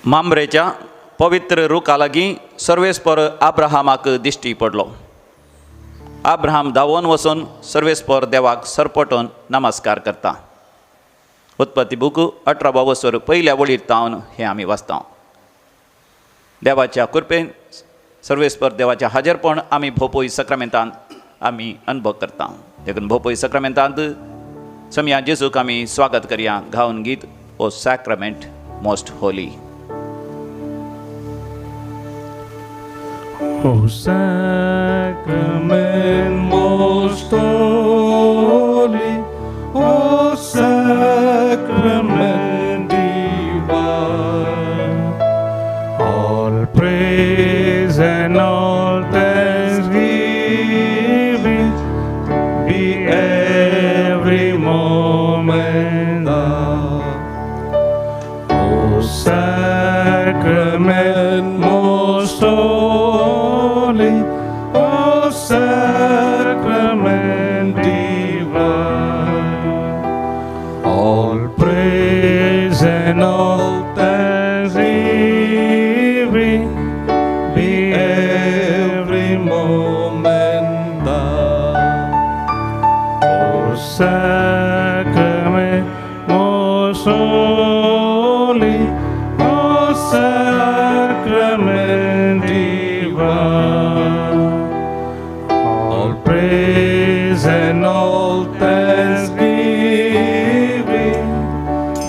मांब्रेच्या पवित्र रुखा लागीं सर्वेस्पर आब्राहामाक दिश्टी पडलो. आब्राहाम धांवून वचून सर्वेस्पर देवाक सरपटून नमस्कार करता. उत्पत्ती बूक 18 वर्सर पयल्या वळीर तावन हें आमी वाचता. देवाच्या कृपेन सर्वेस्पर देवाचें हाजीरपण आमी भोवपळी सक्रामेंतांत आमी अनुभव करता. देखून भोवपळी सक्रामेंतांत समया जेजूक आमी स्वागत करया गावन गीत O sacrament most holy. O sacrament most holy, O sacrament divine, all praise and all thanksgiving be every moment thine. O sacrament most holy, O sacrament divine, all praise and all thanksgiving be every moment thine. O sacrament most holy, O sacrament divine, all praise and all thanksgiving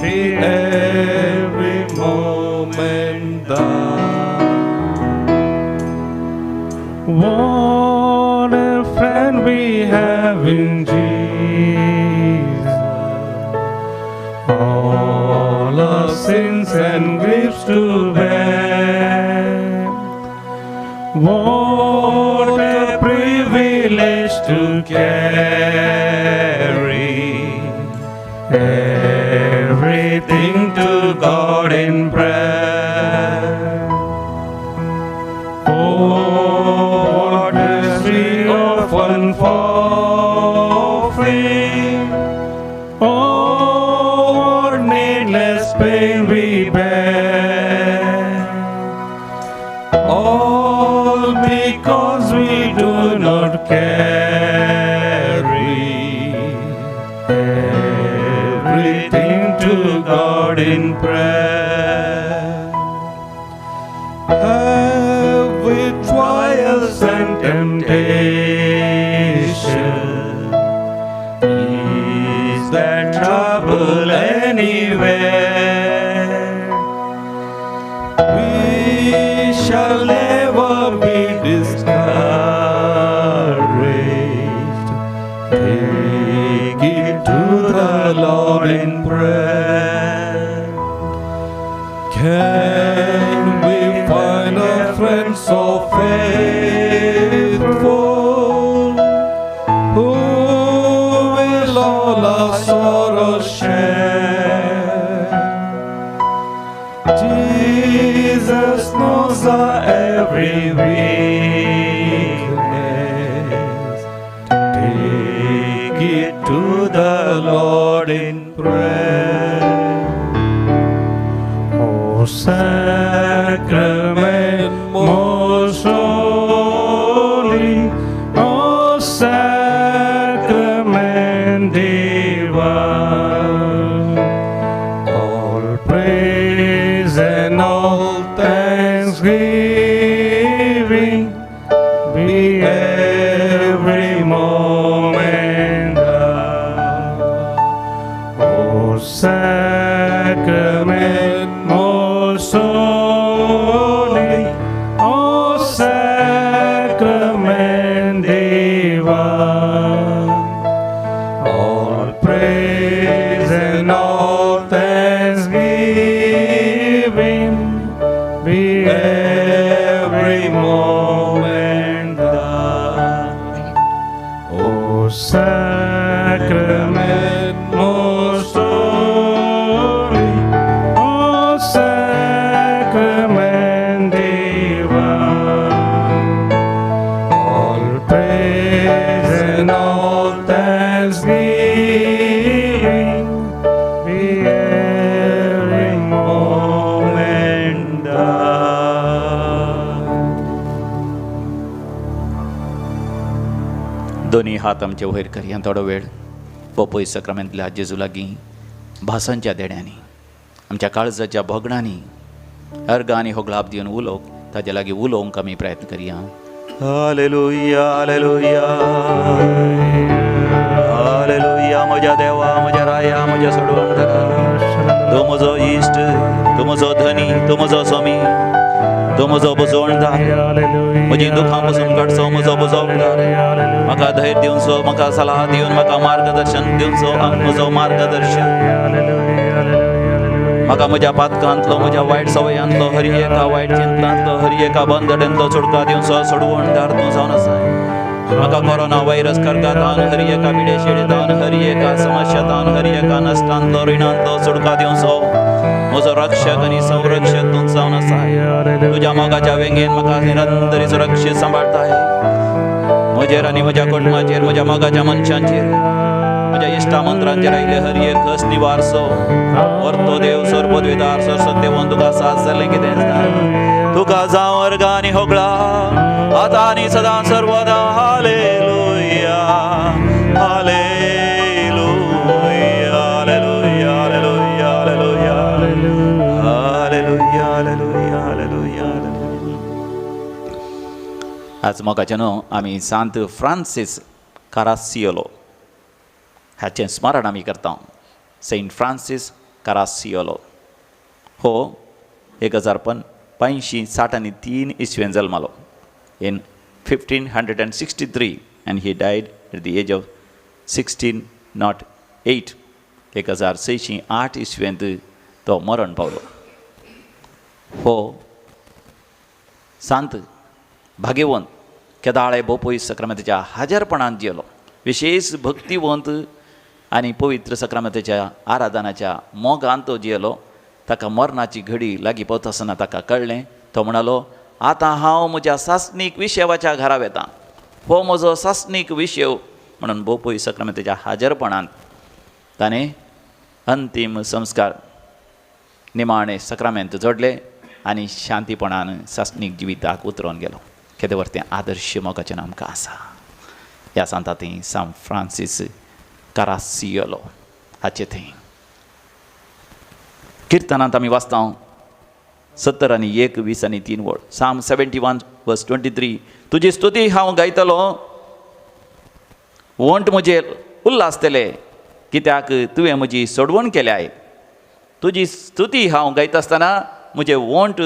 be every moment thine. What a friend we have in Jesus, all our sins and griefs to bear. What a privilege to carry everything to God in prayer. Oh, what a tree of unfolding, oh, what needless pain we bear, all because we do not carry everything to God in prayer. Have we trials and temptation? Is there trouble anywhere? We shall never be discouraged. Take it to the Lord in prayer. Can we find a friend so faithful, who will all our sorrows share? Jesus knows our every weakness. Take it to the Lord in prayer. O sacrament most holy, O sacrament divine, all praise and all thanksgiving be every moment thine. O sacrament most holy, O sacrament divine, all praise and all thanksgiving be every moment thine. O sacrament most holy, दोन्ही हात आमचे वयर करया थोडो वेळ पोपय सक्रामेंतल्या जेजू लागीं भासांच्या देड्यांनी आमच्या काळजाच्या भोगणांनी अर्ग आनी होगळाप दिवन उलोवंक ताजे लागीं उलोवंक आमी प्रयत्न करया. Hallelujah hallelujah hallelujah. म्हज्या देवा म्हज्या राया म्हज्या सोडवणकारा, तो म्हजो इश्ट, तो म्हजो धनी, तो म्हजो स्वामी, तो म्हजो बुजवणदार. म्हजी दुखां पसून काडचो म्हजो बुजवणदार. म्हाका धैर्य दिवचो, म्हाका सलाह दिवन म्हाका मार्गदर्शन दिवचो, म्हजो मार्गदर्शन. म्हाका म्हज्या पातकांतलो, म्हज्या वायट सवयांतलो, हरी एका वायट चिंतनांतलो, हरी एका बंदडेंतलो सुटका दिवचो सोडवणदार तूं जावन आसा. म्हाका कोरोना व्हायरस कर्गातान, हरी एका पिडे शेडेतान, हरी एका समस्यातान, हरी एका नश्टांतलो, रिणांतलो सुटका दिवचो. म्हजो रक्षक आनी संरक्षक तूं जावन आसा. तुज्या मोगाच्या वेंगेन म्हाका निरंतर सुरक्षीत सांबाळताय. म्हजेर आनी म्हज्या कुटुंबाचेर, म्हज्या मोगाच्या मनशांचेर, म्हज्या इश्टा मंत्रांचेर आयले हर एक कसली वारसो वर्तो देव सर पदवेदार सर सत्यवन तुका साथ जालें कितें ना. तुका जावं वर्ग आनी होगळा आतां आनी सदां सर्वदा. Hallelujah hallelujah hallelujah hallelujah hallelujah hallelujah hallelujah hallelujah. आज मोगाचे न्हू आमी सांत फ्रांसीस कारासियोलो हाचें स्मरण आमी करता. सेंट फ्रांसीस कारासियोलो हो 1553 इसवेन जल्मलो in 1563 and he died at the age of 1608. 1608 इसवेंत तो मरण पावलो. हो सांत भाग्यवंत केदाळे बोपोई सक्रामेंताच्या हाजरपणांत जियेलो. विशेष भक्तिवंत आनी पवित्र सक्रामेंताच्या आराधनाच्या मोगान तो जियेलो. ताका मरणाची घडी लागीं पावता आसतना ताका कळ्ळें. तो म्हणालो, आतां हांव म्हज्या सासणीक विशेवाच्या घरा वेतां. हो म्हजो सासणीक विशेव म्हणून बोपोई सक्रामेंताच्या हाजरपणांत ताणें अंतीम संस्कार निमाणे सक्रामेंत जोडले आनी शांतीपणान सासणीक जिविताक उतरोवन गेलो. केदें व्हर आदर्श मोगाचें आमकां आसा. ह्या सांतांती सांत फ्रांसीस कारासियोलो हाचे थंय किर्तनांत आमी वाचता 70 आनी 1, 20 आनी 3 वड. Psalm 71 verse 23. तुजी स्तुती हांव गायतलो, वंट म्हजेर उल्हासतले, कित्याक तुवें म्हजी सोडवण केल्याय. तुजी स्तुती हांव गायता आसतना म्हजे वंट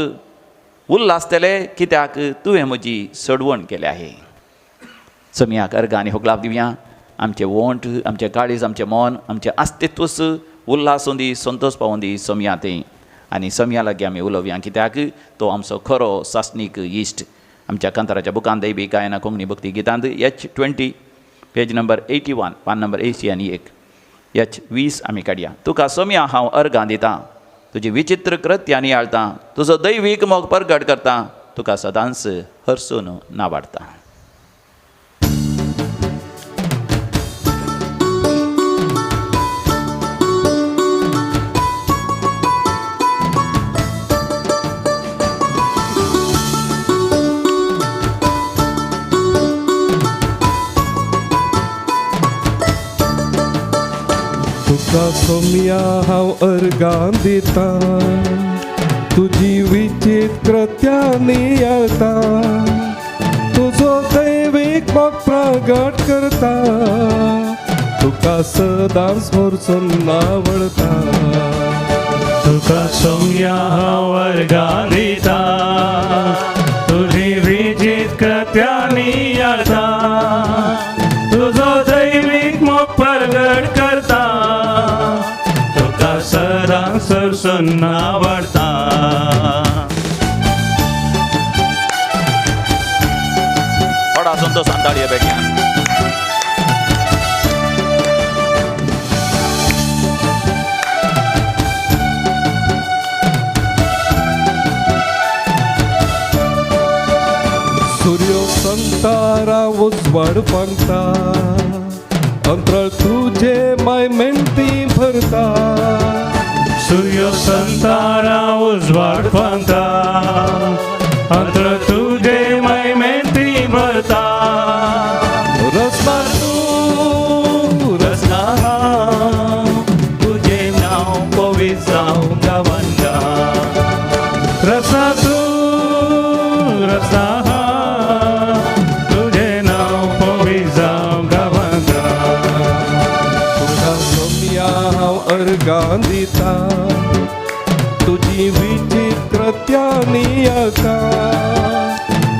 उल्हासतले, कित्याक तुवें म्हजी सोडवण केल्याय. सोमयाक अर्घ आनी होगलाप दिवया. आमचे वंट, आमचे काळीज, आमचें मन, आमचें अस्तित्वस उल्हासूं दी, संतोश पावोवन दी सोमया तें. आनी सोमया लागीं आमी उलोवया, कित्याक तो आमचो खरो सासणीक इश्ट. आमच्या कांताराच्या बुकांत दैबी गायना कोंकणी भक्ती गितांत H20 पेज नंबर 81 पान नंबर 80 आनी 1 H20 आमी काडया. तुका सोमया हांव अर्गां दितां, तुजी विचित्र कृत्यां नियाळटां, तुजो दैवीक मोग परगट करतां, तुका सदांच हरसून नावाडटां. तुका सोमया हांव अर्गां दितां, तुजी विचित्रत्यां नियाळटां, तुजो दैवीक मोग प्रगट करता, तुका सदांच हरसून नावडटा. तुका सोमया हांव अर्गां दितां, तुजी विचित्रत्यां नियाळटां, तुजो दैवीक मोग प्रगट करता, तुका सदांच हरसून नावडटा. थोडा संतोष सांताळी बेट्यान. सूर्यो संतारा उजवाड पंगता, अंतराळ तुजे मायमेंती भरता. सूर्य संतारा उजवाड पंगता, अंतर तुजे महिमेंती भरता. रस्तार जावं गावांगा रसा तू रसा हा तुझे नाव पवी जावं गावांगा तुझा सोम्या हांव अर्गां दिता तुजी विचित्रत्यानी अका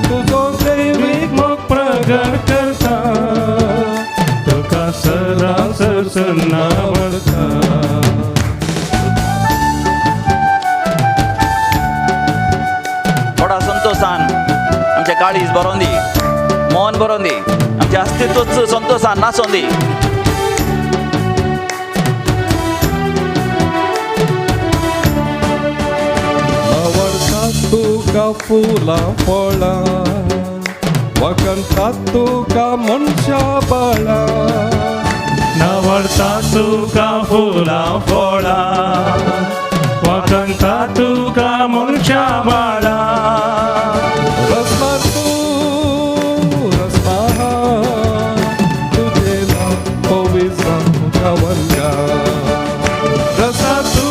तुजो दैवीक मोग प्रगट करता तुका सदा सरसुन्ना वळता थोडा संतोषान आमचे काळीज बरोवन दी मन बरोवन दी आमचे अस्तित्वच संतोषान नासोवन दी आवडटा तुका फुलां फळां वखणटा तुका मनशा बाळां नवरता तुका फुलां फळां वखणटा तुका मनशा बाळा रस्मा तूं रस्मा तुझे नाव पवी जावं गावांगा रसा तू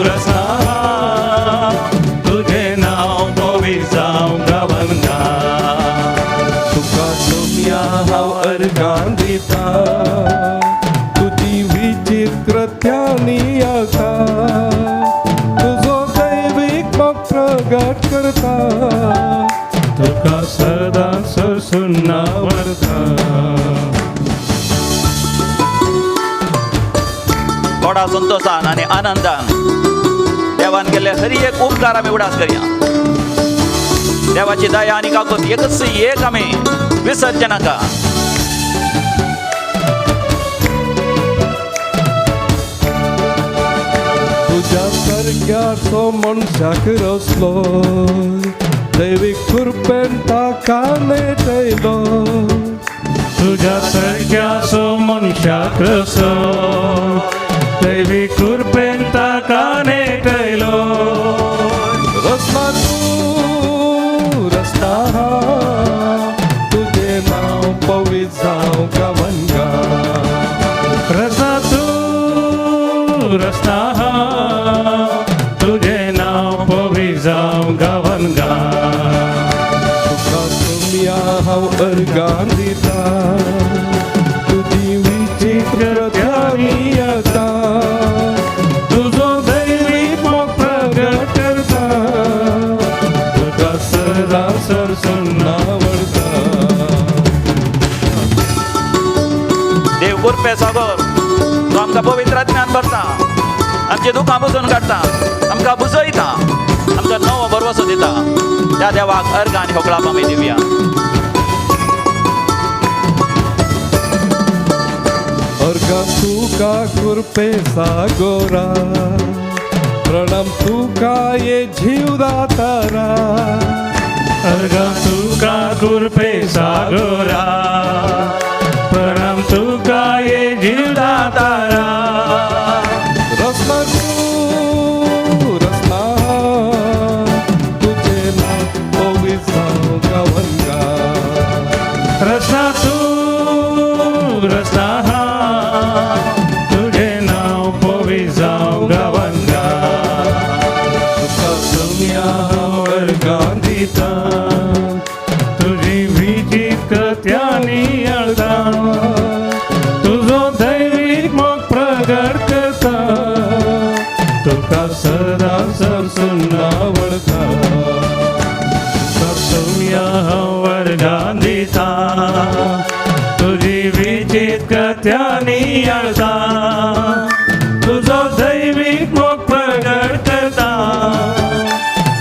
रसा तुझे नाव पवी जावं गावांगा तुका सोम्या हांव अर्गां दिता तुजी विचित्रत्यानी अका तुजो दैवीक मोग प्रगट करता तुका सदा सरसुन्ना वरता थोडा संतोषान आणि आनंदान देवान केले हरी एक उपकार आम्ही उडास करूया देवाची दया आणि काकूत एकच एक आम्ही विसर्जन नाका तुझ्या सारक्याचो मनशाक रचलो दैवीक कृपेन ताका नेटयलो तुझ्या सारक्याचो मनशाक रसो दैवी कृपेन ताका नेटयलो रस्ता तूं रस्ता तुझे नाव पवी जावं गावांगा रसा तू रस्ता तुझे नाव पवी जावं गावांगा तुका सोम्या हांव अर्गां दिता तुजी विचित्रत्यानी अका तुझो दैवीक मोग प्रगट करता तुका सदा सरसुन्ना वळता देव कृपे सागर तो आमकां पवित्र आत्म्यान भरता आमचे दुखां बसून काडटा आमकां बुजयता आमकां नवो भरवसो दिता त्या देवाक अर्घ आनी होकळाप आमी दिवया अर्घा तुका कृपे सागोरा प्रणाम तुका ये जीवदातारा अर्घा तुका कृपे सागरा प्रणाम तुका ये जीवदातारा रस्ता तूं रस्ता तुझे नाव पवी जावं गावांगा रसा तू रसा तुझे नाव पवी जावं गावांगा तुका सोम्या हांव अर्घां दिता तुझी विचित्रत्यानी अळता तुझो दैवीक मोग प्रगट करता तुका सदा सरसुन्ना वळता सोम्या हांव अर्घां दिता तुझी विचित्रत्यानी अळता तुझो दैवीक मोग प्रगट करता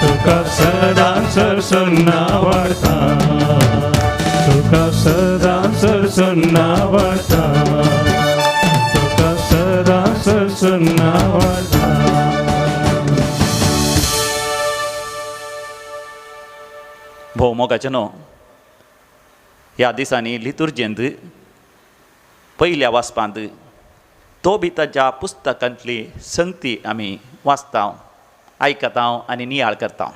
तुका सदा सरसुन्ना वळता तुका सदा सरसुन्ना वळता तुका सदा सरसुन्ना वळता भोवमोगाचे न्हू ह्या दिसांनी लितुर्जेंत पयल्या वाचपांत तो बी ताच्या पुस्तकांतली संगती आमी वाचता आयकता आनी नियाळ करता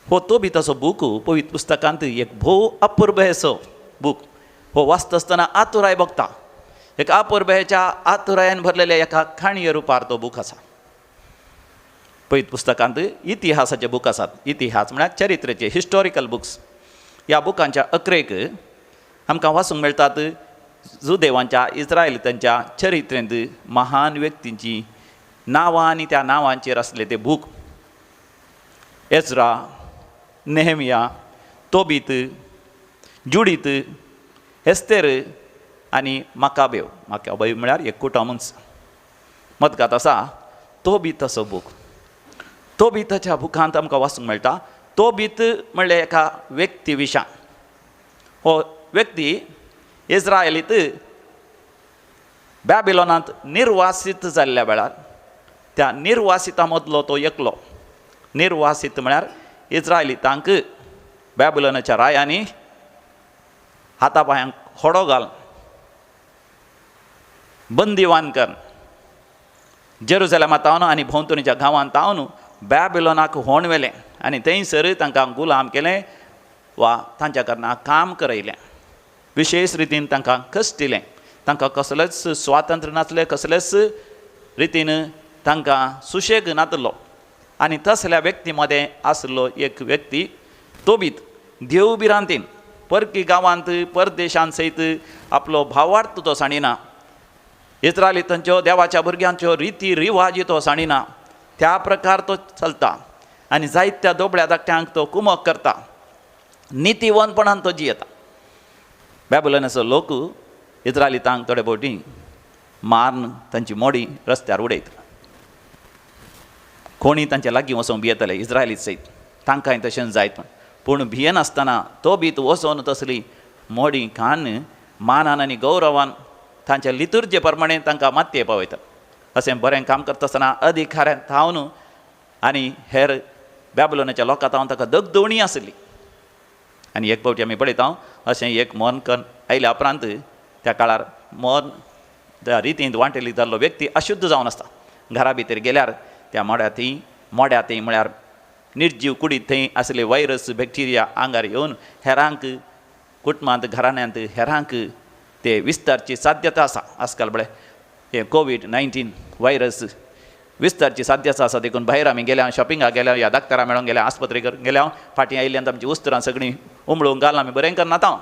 हो तो बी तसो बूक पवित्र पुस्तकांत एक भोव अपूर्व असो बूक हो वाचता आसतना आतुराय बघता एक अपुर्बेच्या आतुरायेन भरलेल्या एका खाणये रुपार तो बूक आसा. पळयत पुस्तकांत इतिहासाचे बूक आसात. इतिहास म्हळ्यार चरित्रेचे हिस्टॉरिकल बुक्स. ह्या बुकांच्या अकरेक आमकां वाचूंक मेळटात जुदेवांच्या इस्रायलितांच्या चरित्रेंत महान व्यक्तींची नांवां आनी त्या नांवांचेर आसले ते बूक. एज्रा, नेहमिया, तोबीत, जुडीत, एस्तेर आनी माकाबेव. माकाबेव म्हळ्यार एक कुटुंबच. मतगात आसा तोबीताचो बूक. तोबीताच्या बुकांत आमकां वाचूंक मेळटा तोबीत म्हणल्यार एका व्यक्ती विशयान. हो व्यक्ती इस्रायलीत बॅबिलॉनांत निर्वासीत जाल्ल्या वेळार त्या निर्वासितां मदलो तो एकलो. निर्वासीत म्हळ्यार इस्रायलितांक बॅबिलॉनाच्या रायांनी हातापांयांक खोडो घाल बंदिवान कर जेरुसलेमांत तावन आनी भोंवतणीच्या गांवांत तावन बॅबिलॉनाक व्होण व्हेलें आनी थंयसर तांकां गुलाम केलें वा तांच्या कारणां काम करयलें. विशेश रितीन तांकां कश्टिलें. तांकां कसलेंच स्वातंत्र्य नासलें, कसलेच रितीन तांकां सुशेग नासलो. आनी तसल्या व्यक्ती मदें आसलो एक व्यक्ती तोबीत. देवबिरांतीन परकी गांवांत परदेशांत सयत आपलो भावार्थ तो साणिना. इस्रायलितांच्यो देवाच्या भुरग्यांच्यो रिती रिवाजी तो साणिना. त्या प्रकार तो चलता आनी जायत्या दोबळ्या धाकट्यांक तो कुमक करता. नितीवंतपणान तो जियेता. बॅबिलॉनाचो लोक इस्रायलितांक थोडे फावटी मारून तांची मोडी रस्त्यार उडयता. कोणी तांच्या लागीं वचोन भियेतले इस्रायलीत सयत. तांकांय तशेंच जायत पूण भियेनासतना तो बीत वचोन तसली मोडी खान मानान आनी गौरवान तांच्या लितुर्जे प्रमाणे तांकां मातये पावयता. अशें बरें काम करता आसतना अधिकाऱ्यांक थावन आनी हेर बॅबिलॉनाच्या लोकां थावन ताका दगदवणी आसली. आनी एक फावटी आमी पळयता अशें एक मन करून आयल्या उपरांत त्या काळार मन त्या रितीन वांटेली जाल्लो व्यक्ती अशुध्द जावन आसता. घरा भितर गेल्यार त्या मोड्या थंय म्हळ्यार निर्जीव कुडीत थंय आसले वायरस बॅक्टेरिया आंगार येवन हेरांक कुटुंबांत घराण्यांत हेरांक ते विस्तारची साध्यता आसा. आजकाल बळे हे कोवीड-19 वायरस विस्तारची साध्यता आसा. देखून भायर आमी गेल्या शॉपिंगाक गेल्या या दाक्तरा मेळोंक गेल्या आस्पत्रेक गेल्या फाटीं आयिल्ल्यान आमची उस्तरां सगळीं उमळूंक घालून आमी बरें करनाता.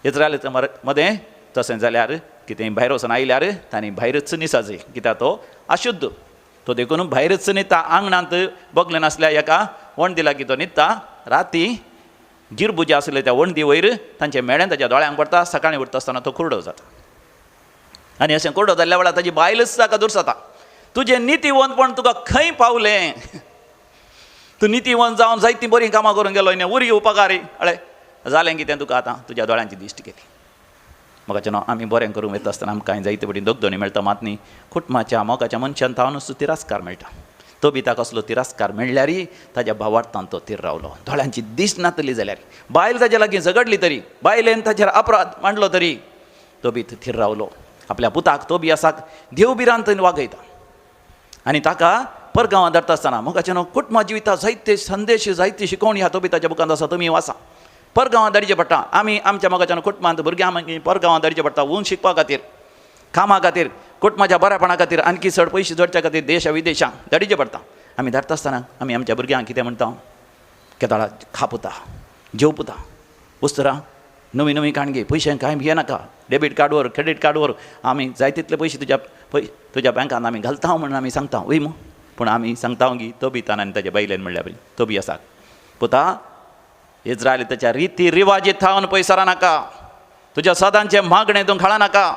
इस्रायलीच्या मदें तशें जाल्यार कितें भायर वचून आयल्यार तांणी भायरच निसाजय कित्याक तो अशुध्द. तो देखून भायरच न्हिदता. आंगणांत बगलें नासल्या एका वणदी लागीं तो न्हिदता. राती गिरबुजी आसले त्या वणदी वयर तांचें मेळें ताच्या दोळ्यांक पडटा. सकाळीं उठता आसतना तो कुर्डो जाता. आनी अशें कुर्डो जाल्ल्या वेळार ताची बायलच ताका दूर जाता. तुजें नितीवंतपण तुका खंय पावलें? तूं नितीवंत जावन जायतीं बरीं कामां करून गेलो न्ही उरी उपकारी अळे जालें कितें तुका आतां? तुज्या दोळ्यांची दिश्ट गेली. मोगाचें न्हू आमी बरें करूंक येता आसतना आमकां जायते बडी दोगदोणी मेळटा. मात न्ही कुटुंबाच्या मोगाच्या मनशान थावनूच तिरस्कार मेळटा. तो बी ताका असलो तिरस्कार मेळ्ळ्यारी ताज्या भावार्थान तो तीर रावलो. दोळ्यांची दिश्ट नातली जाल्यार बायल ताच्या लागीं झगडली तरी बायलेन ताचेर अपराध मांडलो तरी तो बी थीर रावलो. आपल्या पुताक तो बी आसाक देवबिरांत वागयता. आनी ताका परगांवां धरता आसतना मोगाचें न्हू कुटुंबा जिविता जायते संदेश जायती शिकोवणी ह्या तो बी ताच्या बुकांत आसा. तुमी वाचा. परगांवां धाडचें पडटा. आमी आमच्या मोगाच्या कुटुंबांत भुरग्यांक मागीर परगांवां धाडचें पडटा. ऊन शिकपा खातीर कामा खातीर कुटुंबाच्या बऱ्यापणा खातीर आनकी चड पयशे जोडच्या खातीर देशा विदेशांक धाडचें पडटा. आमी धाडटा आसतना आमी आमच्या भुरग्यांक कितें म्हणटा? केदाळा खापुता जेवपुता उस्तरां नवी नवी काणगी पयशे कांय भियेनाका. डेबीट कार्डवर क्रेडीट कार्डवर आमी जाय तितले पयशे तुज्या बँकांत आमी घालता म्हणून आमी सांगता वय मू. पूण आमी सांगता की तो बी ताणें ताच्या बायलेन म्हणल्या बरी तो बी आसा पुता इस्रायली ताच्या रिती रिवाजीत थावन पयसरा नाका. तुज्या सदांचे मागणें तूं खाळा नाका.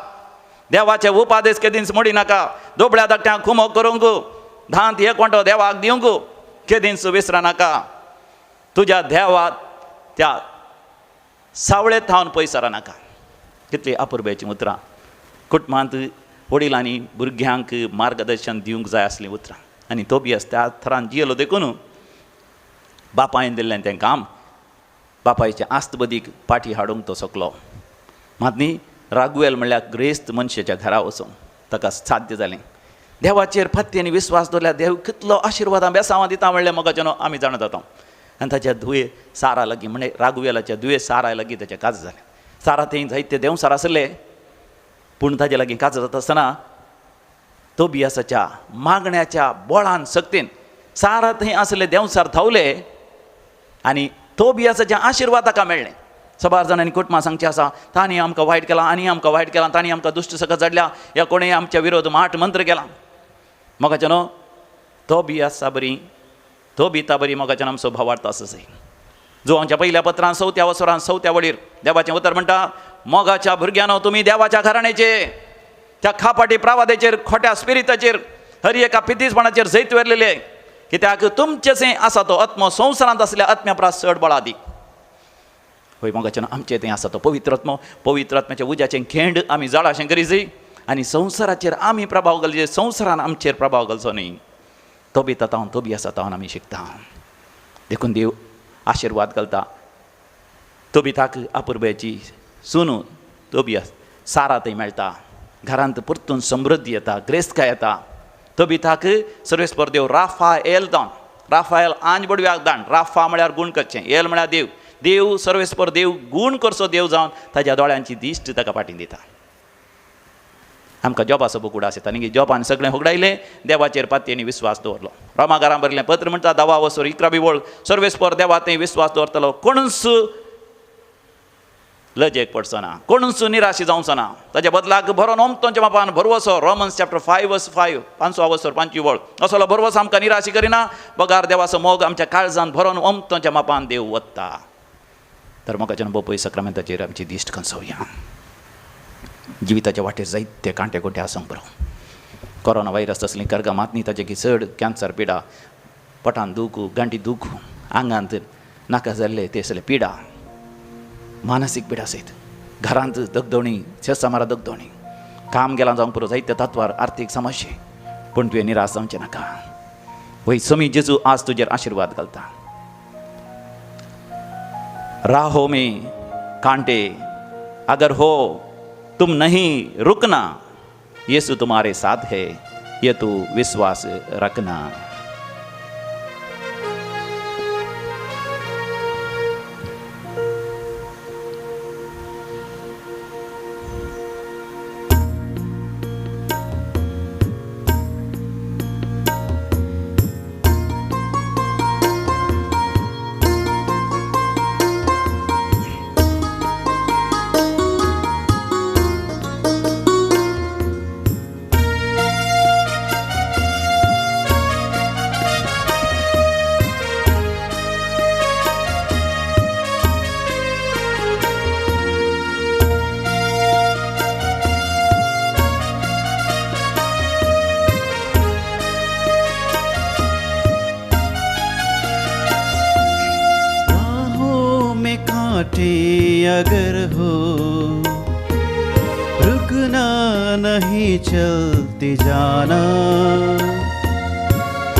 देवाचे उपादेश केदींच मोडी नाका. दोबळ्या धाकट्यांक खुमो करूंक धांत एक वांटो देवाक दिवंक केदींच विसरा नाका. तुज्या देवाक त्या सावळेत थावन पयसरा नाका. कितली अपुर्बेचीं उतरां. कुटुंबांत वडिलांनी भुरग्यांक मार्गदर्शन दिवंक जाय असलीं उतरां. आनी तो बी त्या थरान जियेलो देखून बापायन दिल्लें तें काम बापायचे आस्तबदीक पाठी हाडूंक तो सकलो. मात न्ही रागुएल म्हणल्यार ग्रेस्त मनशाच्या घरा वचून ताका साध्य जालें. देवाचेर फत्तेनी विस्वास दवरल्यार देव कितलो आशिर्वादां बेसांवां दिता म्हणलें मोगाचें न्हू आमी जाणा जाता. आनी ताच्या धुवे सारा लागीं म्हणजे रागुएलाच्या धुवे सारा लागीं ताचें काज जालें. सारा थंय जायते देंवसार आसले पूण ताजे लागीं काज जाता आसतना तोबियासाच्या मागण्याच्या बोळान सक्तीन सारा थंय आसले देंवसार धांवले आनी तोबियासाचें आशिर्वाद ताका मेळ्ळें. सबार जाणांनी कुटुंबां सांगचें आसा तांणी आमकां वायट केलां आनी आमकां वायट केलां तांणी आमकां दुश्ट सकत जाडल्या ह्या कोणें आमच्या विरोध माट मंत्र केलां. मोगाचें न्हू तोबियासा बरी तोबिता बरी मोगाच्यान आमचो भाव वाडता आसा जाय. जो आमच्या पयल्या पत्रांत 4थ्या वसरांत 4थ्या वडीर देवाचें उतर म्हणटा मोगाच्या भुरग्यानो तुमी देवाच्या घराण्याचे त्या खापाटी प्रावादेचेर खोट्या स्पिरिताचेर हरी एका पितीसपणाचेर जैत वेरलेले कित्याक तुमचें आसा तो आत्मो संवसारांत आसल्या आत्म्या प्रास चड बळा दी. होय मोगाचें आमचें तें आसा तो पवित्र आत्म्याच्या उज्याचें खेंड आमी जाळाशें करी जाय आनी संवसाराचेर आमी प्रभाव घालचे संवसारान आमचेर प्रभाव घालचो न्ही. तोबियासा तावन आमी शिकता. देखून देव आशिर्वाद घालता. तोबिताक अपुर्बेची सुनू तोबियास सारा थंय मेळटा. घरांत परतून समृद्धी येता ग्रेस्तकाय येता. तोबिताक सर्वेस्पर देव राफाएल दावन राफाएल आंज बडव्याक दाण. राफा म्हळ्यार गूण करचें एल म्हळ्यार देव. देव सर्वेस्पर देव गूण करचो देव जावन ताच्या दोळ्यांची दिश्ट ताका फाटीं दिता. आमकां जॉबाचो बूक उडास येता न्ही जॉबान सगळें होगडायलें देवाचेर पातयेनी विस्वास दवरलो. रोमाकारां बरयलें पत्र म्हणटा 10 वसर 11 वळ सर्वेस्पर देवा थंय विस्वास दवरतलो कोणूच लजेक पडचो ना कोणूच निराशी जावचो ना. ताच्या बदलाक बरोन ओमतोच्या मापान भरवसो रोमन्स चॅप्टर 5:5 5 वसर 5 वळ असलो भरवसो आमकां निराशी करिना. बगार देवाचो मोग आमच्या काळजांत भरोन ओमतोच्या मापान देव वत्ता. तर मोगाच्यान बोपय सक्रामेंताचेर आमची दिश्ट कंसवया. जिविताच्या वाटेर जायते कांटे कोटे आसूंक बरो. कोरोना व्हायरस तसली कर्गमात न्ही ताचे की चड कॅन्सर पिडा पोटान दूख गांठी दूख आंगांत नाका जाल्ले ते असले पिडा मानसीक पिडा सयत घरांत दगदवणी शेतसामारा दगदवणी काम गेलां जावंक पुरो जायते तत्वार आर्थीक समस्ये. पूण तुवें निराश जावचें नाका. वय समी जेजू आज तुजेर आशिर्वाद घालता. राहो में कांटे अगर हो तुम नहीं रुकना यीशु तुम्हारे साथ है ये तू विश्वास रखना. अगर हो रुकना नहीं चलते जाना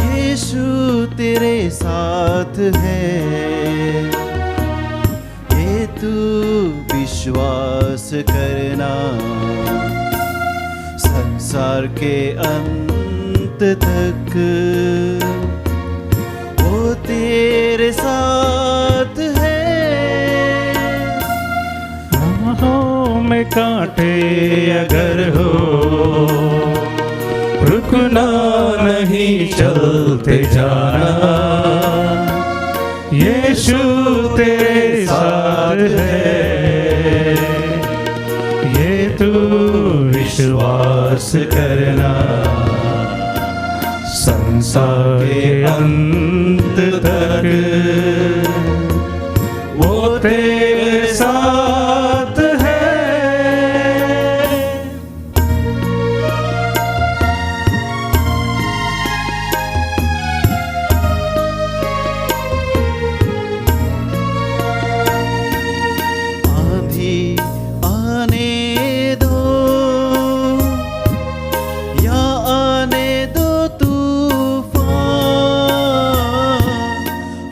यीशु तेरे साथ है ये तू विश्वास करना संसार के अंत तक वो तेरे साथ है. में कांटे अगर हो रुकना नहीं चलते जाना यीशु तेरे साथ है ये तू विश्वास करना संसार के अंत तक वो तेरे साथ है.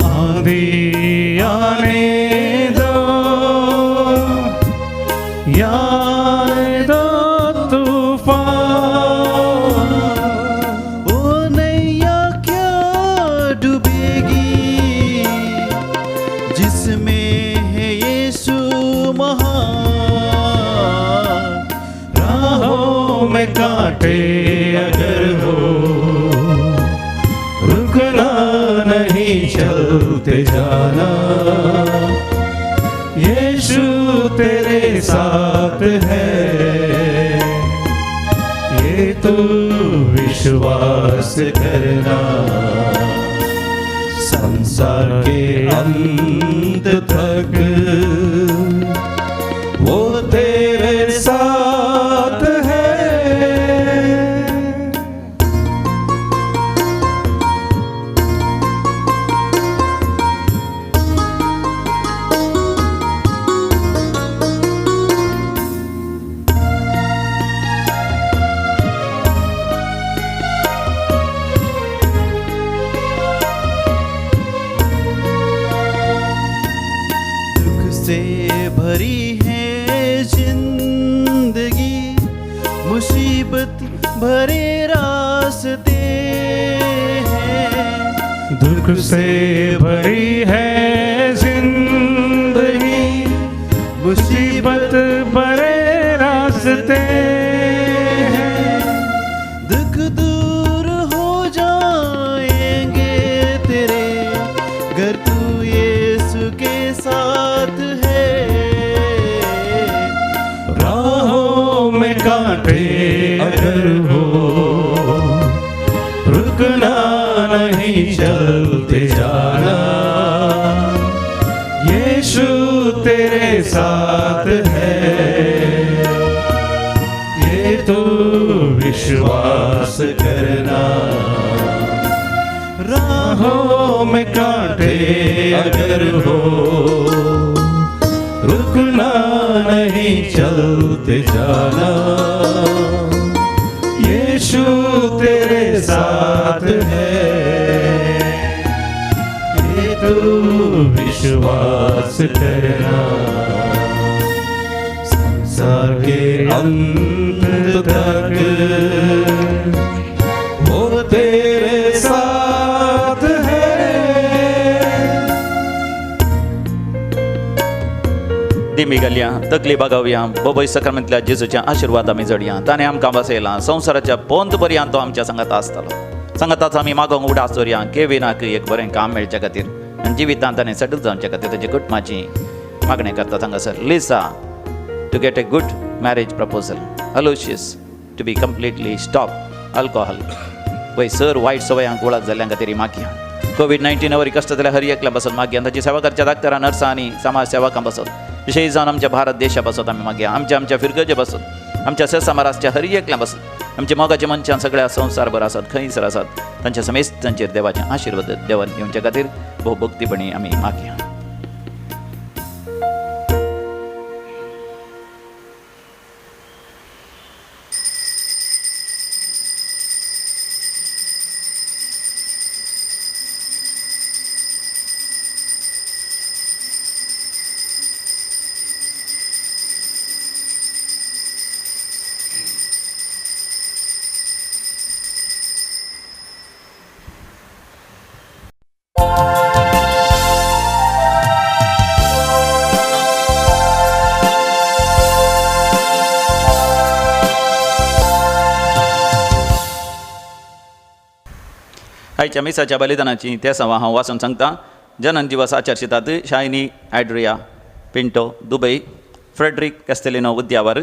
आंधी चलते जाना, यीशु तेरे साथ है, ये तू विश्वास करना। संसार के अंत तक वो तेरे साथ है। से भरी है जिंदगी, मुसीबत भरे रास्ते हैं। दुख से भरी है जिंदगी, मुसीबत भरे रास्ते हैं। दुख दूर हो जाएंगे तेरे, घर तू यीशु के साथ है। राहों में कांटे अगर हो, रुकना नहीं चलते जाना, यीशु तेरे साथ है, ये तो विश्वास करना। राहों में कांटे अगर हो, रुकना नहीं चलते जाना, यीशु तेरे साथ है, ये तू विश्वास करना। संसार के अंत तक वो तेरे साथ है। दिमी घालया, तकली बागावया, बोबय सक्रमांतल्या जेजूच्या आशिर्वाद आमी जडया, ताणें आमकां बसयलां, संवसाराच्या पोंत पर्यंत तो आमच्या संगत आसतलो। संगताच आमी मागोंक उडास दवरया, केविनाक एक बरें काम मेळच्या खातीर आनी जिवितांत ताणें सेटल जावच्या खातीर ताचे कुटुंबाची मागणी करता। हांगासर Lisa to get a good marriage proposal, Aloysius to be completely stop alcohol, वय सर वायट सवयांक वळख जाल्ल्या खातीर मागया। कोविड-19 वरी कश्ट जाल्या हर एकल्या बसत मागया, ताची सेवा करच्या डाक्टरां, नर्सां आनी समाज सेवकां बसत, विशेष जावन आमच्या भारत देशा बसत आमी मागया, आमच्या फिरगजे बसत, आमच्या सेसामारासच्या हर एकल्या बसत, आमच्या मोगाच्या मनशां सगळ्या संवसारभर आसात, खंयसर आसात, तांच्या समेस्तांचेर देवाचें आशिर्वाद देवान येवच्या खातीर भोव भक्तीपणी आमी मागया। आयच्या मिसाच्या बलिदानाची त्या सवा हांव वाचून सांगता। जनन दिवस आचरशितात Shiny Adria Pinto Dubai, Frederick Castelino Udyavar,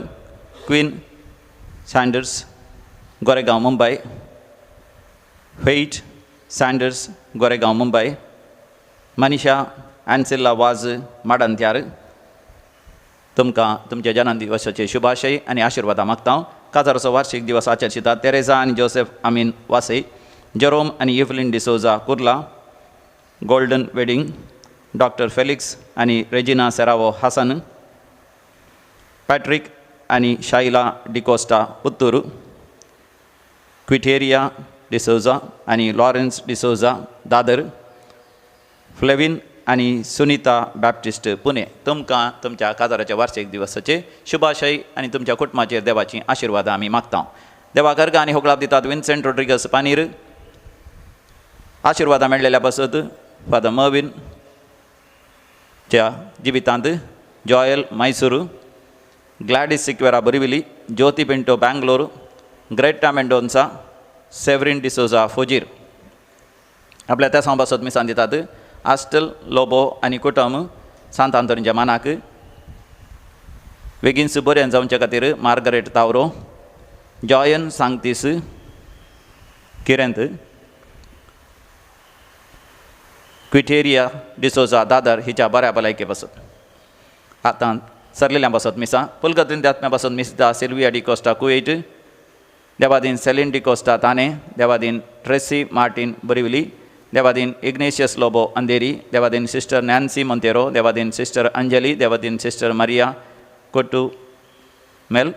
Queen Sanders Goregaon Mumbai, Faith Sanders Goregaon Mumbai, Manisha Ancilla Vaz Madantyar. तुमकां तुमच्या जनन दिवसाचे शुभाशय आनी आशिर्वादा मागता। काजाराचो वार्षिक दिवस आचरशितात तेरेसा आनी जोसेफ आमीन वासई, जेरोम आनी Evelyn D'Souza Kurla, golden wedding, doctor Felix आनी रेजिना सेरावो हासन, पॅट्रिक आनी शाइला डिकोस्टा पुत्तूर, क्विटेरिया डिसोजा आनी लॉरेन्स डिसोजा दादर, फ्लेविन आनी सुनीता बॅप्टिस्ट पुणे। तुमकां तुमच्या काजाराच्या वार्षिक दिवसाचे शुभाशय आनी तुमच्या कुटुंबाचेर देवाची आशिर्वादां आमी मागता। देवा गर्ग आनी होगलाप दितात विन्सेंट रोड्रिगस पानीर। आशिर्वादां मेळ्ळेल्या बसत फादर मर्विन च्या जिवितांत जॉयल मैसूर, ग्लॅडिस सिक्वेरा बोरिविली, ज्योती पिंटो बँगलोर, ग्रेटा मेंडोन्सा, सेवरीन डिसोजा फोजीर। आपल्या त्या बसत मिसान दितात आस्टल लोबो आनी कुटुंब सांत आंतोनीच्या मानाक बेगीनच बरें जावचे खातीर मार्गरेट तावरो, जॉयन सांगतीस किरेंत, क्विटेरिया डिसोजा दादर हिच्या बऱ्या भलायके पासत आतां सरलेल्या पासत मिसा पुलगतीन आत्म्या पासत मिसदा सिल्विया डिकोस्टा कुवेट, देवादीन सेलिन डिकोस्टा ताने, देवादीन ट्रेसी मार्टिन बरिवली, देवादीन इग्नेशियस लोबो अंधेरी, देवादीन सिस्टर नॅन्सी मोंतेरो, देवादीन सिस्टर अंजली, देवादीन सिस्टर मारिया कोटू मेल,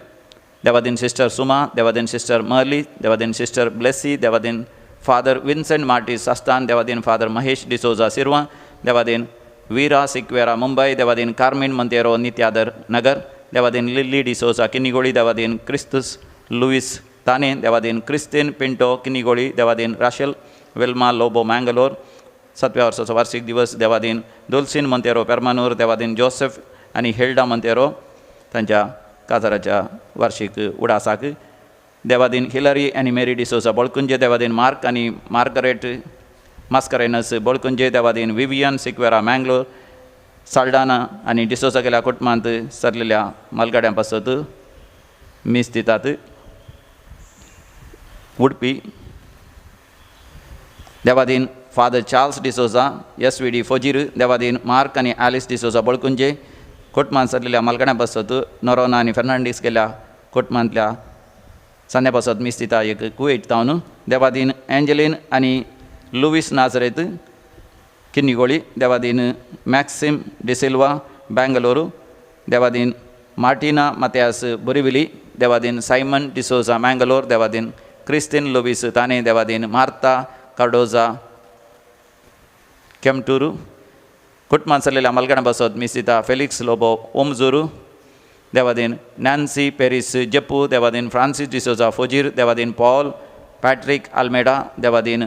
देवादीन सिस्टर सुमा, देवादीन सिस्टर मर्ली, देवादीन सिस्टर ब्लेसी, देवादीन फादर विन्सेंट मार्टी सास्तान, देवादीन फादर महेश डिसोजा सिरवा, देवादीन वीरा सिक्वेरा मुंबई, देवादीन कार्मिन मोंतेरो नित्यादर नगर, देवादीन लिली डिसोजा किनीगोळी, देवादीन क्रिस्तुस लुईस ताने, देवादीन क्रिस्तीन पिंटो किनीगोळी, देवादीन राशेल वेल्मा लोबो मँगलोर 7व्या वर्साचो वार्षिक दिवस, देवादीन दुल्सिन मोंतेरो पेरमानूर, देवादीन जोसेफ आनी हेल्डा मोंतेरो तांच्या काजाराच्या वार्षिक उडासाक, देवादीन हिलरी आनी मेरी डिसोजा बोळकुंजे, देवादीन मार्क आनी मार्गरेट मास्करेनस बोळकुंजे, देवादीन विवियन सिक्वेरा मँगलोर, साल्डाना आनी डिसोजा गेल्या कुटुंबांत सरलेल्या मालगाड्यां पासत मीस दितात. उडपी देवादीन father Charles D'Souza SVD Fajir, देवादीन मार्क आनी ॲलिस डिसोजा बोळकुंजे कुटुंबांत सरलेल्या मालगाड्यां पासत नोरोना आनी फेर्नांडीस गेल्या कुटुंबांतल्या सान्या पासत मीस दिता एक कुवेट तावन, देवादीन एंजलीन आनी लुईस नाझरेत किनीगोळी, देवादीन मॅक्सिम डिसिल्वा बँगलोरू, देवादीन मार्टिना मातियास बोरिविली, देवादीन सायमन डिसोजा मँगलोर, देवादीन क्रिस्तीन लुईस ताने, देवादीन मार्ता कार्डोजा केमटूरू कुटुंबांत सरलेल्या मालगाड्यां पासत मीस दिता फेलिक्स लोबो ओमजूरू, देवादीन नॅन्सी पेरीस जेपू, देवादीन फ्रांसीस डिसोजा फोजीर, देवादीन पॉल पॅट्रिक आल्मेडा, देवादीन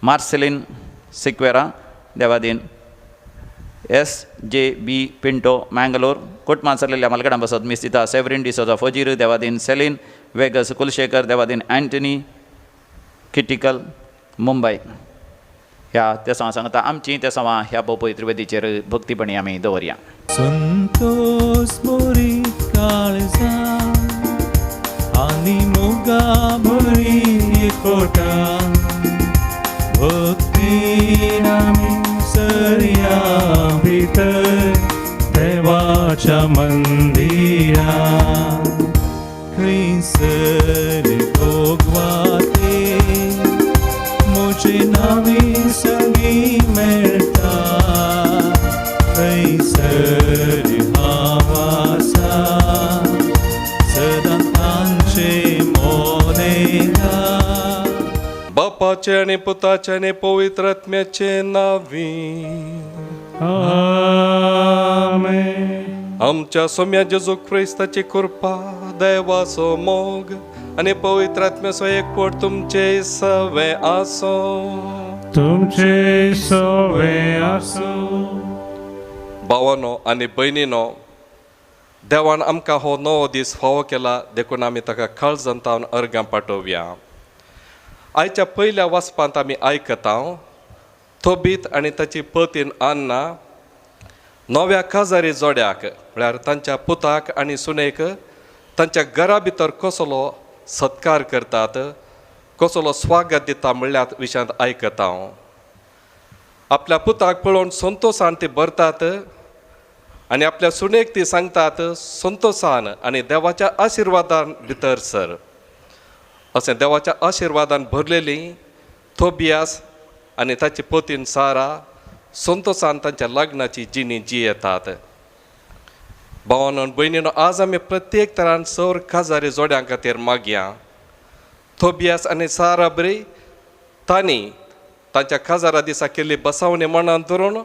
मार्सेलिन सिक्वेरा, देवादीन SJB पिंटो मँगलोर कुटुंबांत सरलेल्या मालगाड्यां पासत मीस दिता सेवरीन डिसोजा फोजीर, देवादीन सेलीन वेगस कुलशेखर, देवादीन अँटनी किटिकल मुंबय. ह्या त्या सांगता आमची त्या सवा ह्या पवित्र वेदीचेर भक्तीपणी आमी दवरया. संतोष मोरी काळजा आणि मोगा भरी कोटा भक्तीन आमी सरया भितर देवाच्या मंदिरा खैसर भोगवाते मोचे नावे संगी मेळटा खैसर हावासा सदा तांचे मोनेगा बापाचे आणि पुताचे आणि पवित्र आत्म्याचे नावी Amen. आमच्या सोम्या जेजू ख्रिस्ताची कृपा देवाचो मोग आणि पवित्र आत्म्याचो एकवट तुमचे सवे आसो. तुमचे सवे आसो. भावानो आणि बहिणीनो, देवान आमकां हो नवो दीस फावो केला देखून आमी ताका काळजांतावन अर्गां पाठोवया. आयच्या पयल्या वाचपांत आमी आयकता थोबीत आनी ताची पतीन अन्ना नव्या काजारी जोड्याक म्हळ्यार तांच्या पुताक आनी सुनेक तांच्या घरा भितर कसलो सत्कार करतात, कसलो स्वागत दिता म्हणल्या विशयांत आयकता. आपल्या पुताक पळोवन संतोशान ती भरतात आनी आपल्या सुनेक ती सांगतात संतोशान आनी देवाच्या आशिर्वादान भितर सर. अशें देवाच्या आशिर्वादान भरलेली थोबियास आनी ताची पतीन सारा संतोशान तांच्या लग्नाची जिणी जियेतात. भावानो भयणीनो, आज आमी प्रत्येक तरान सौर काजारी जोड्यां खातीर मागया. थोबियास आनी सारा बरी तांणी तांच्या काजारा दिसा केल्ली बसावणी मनान धरून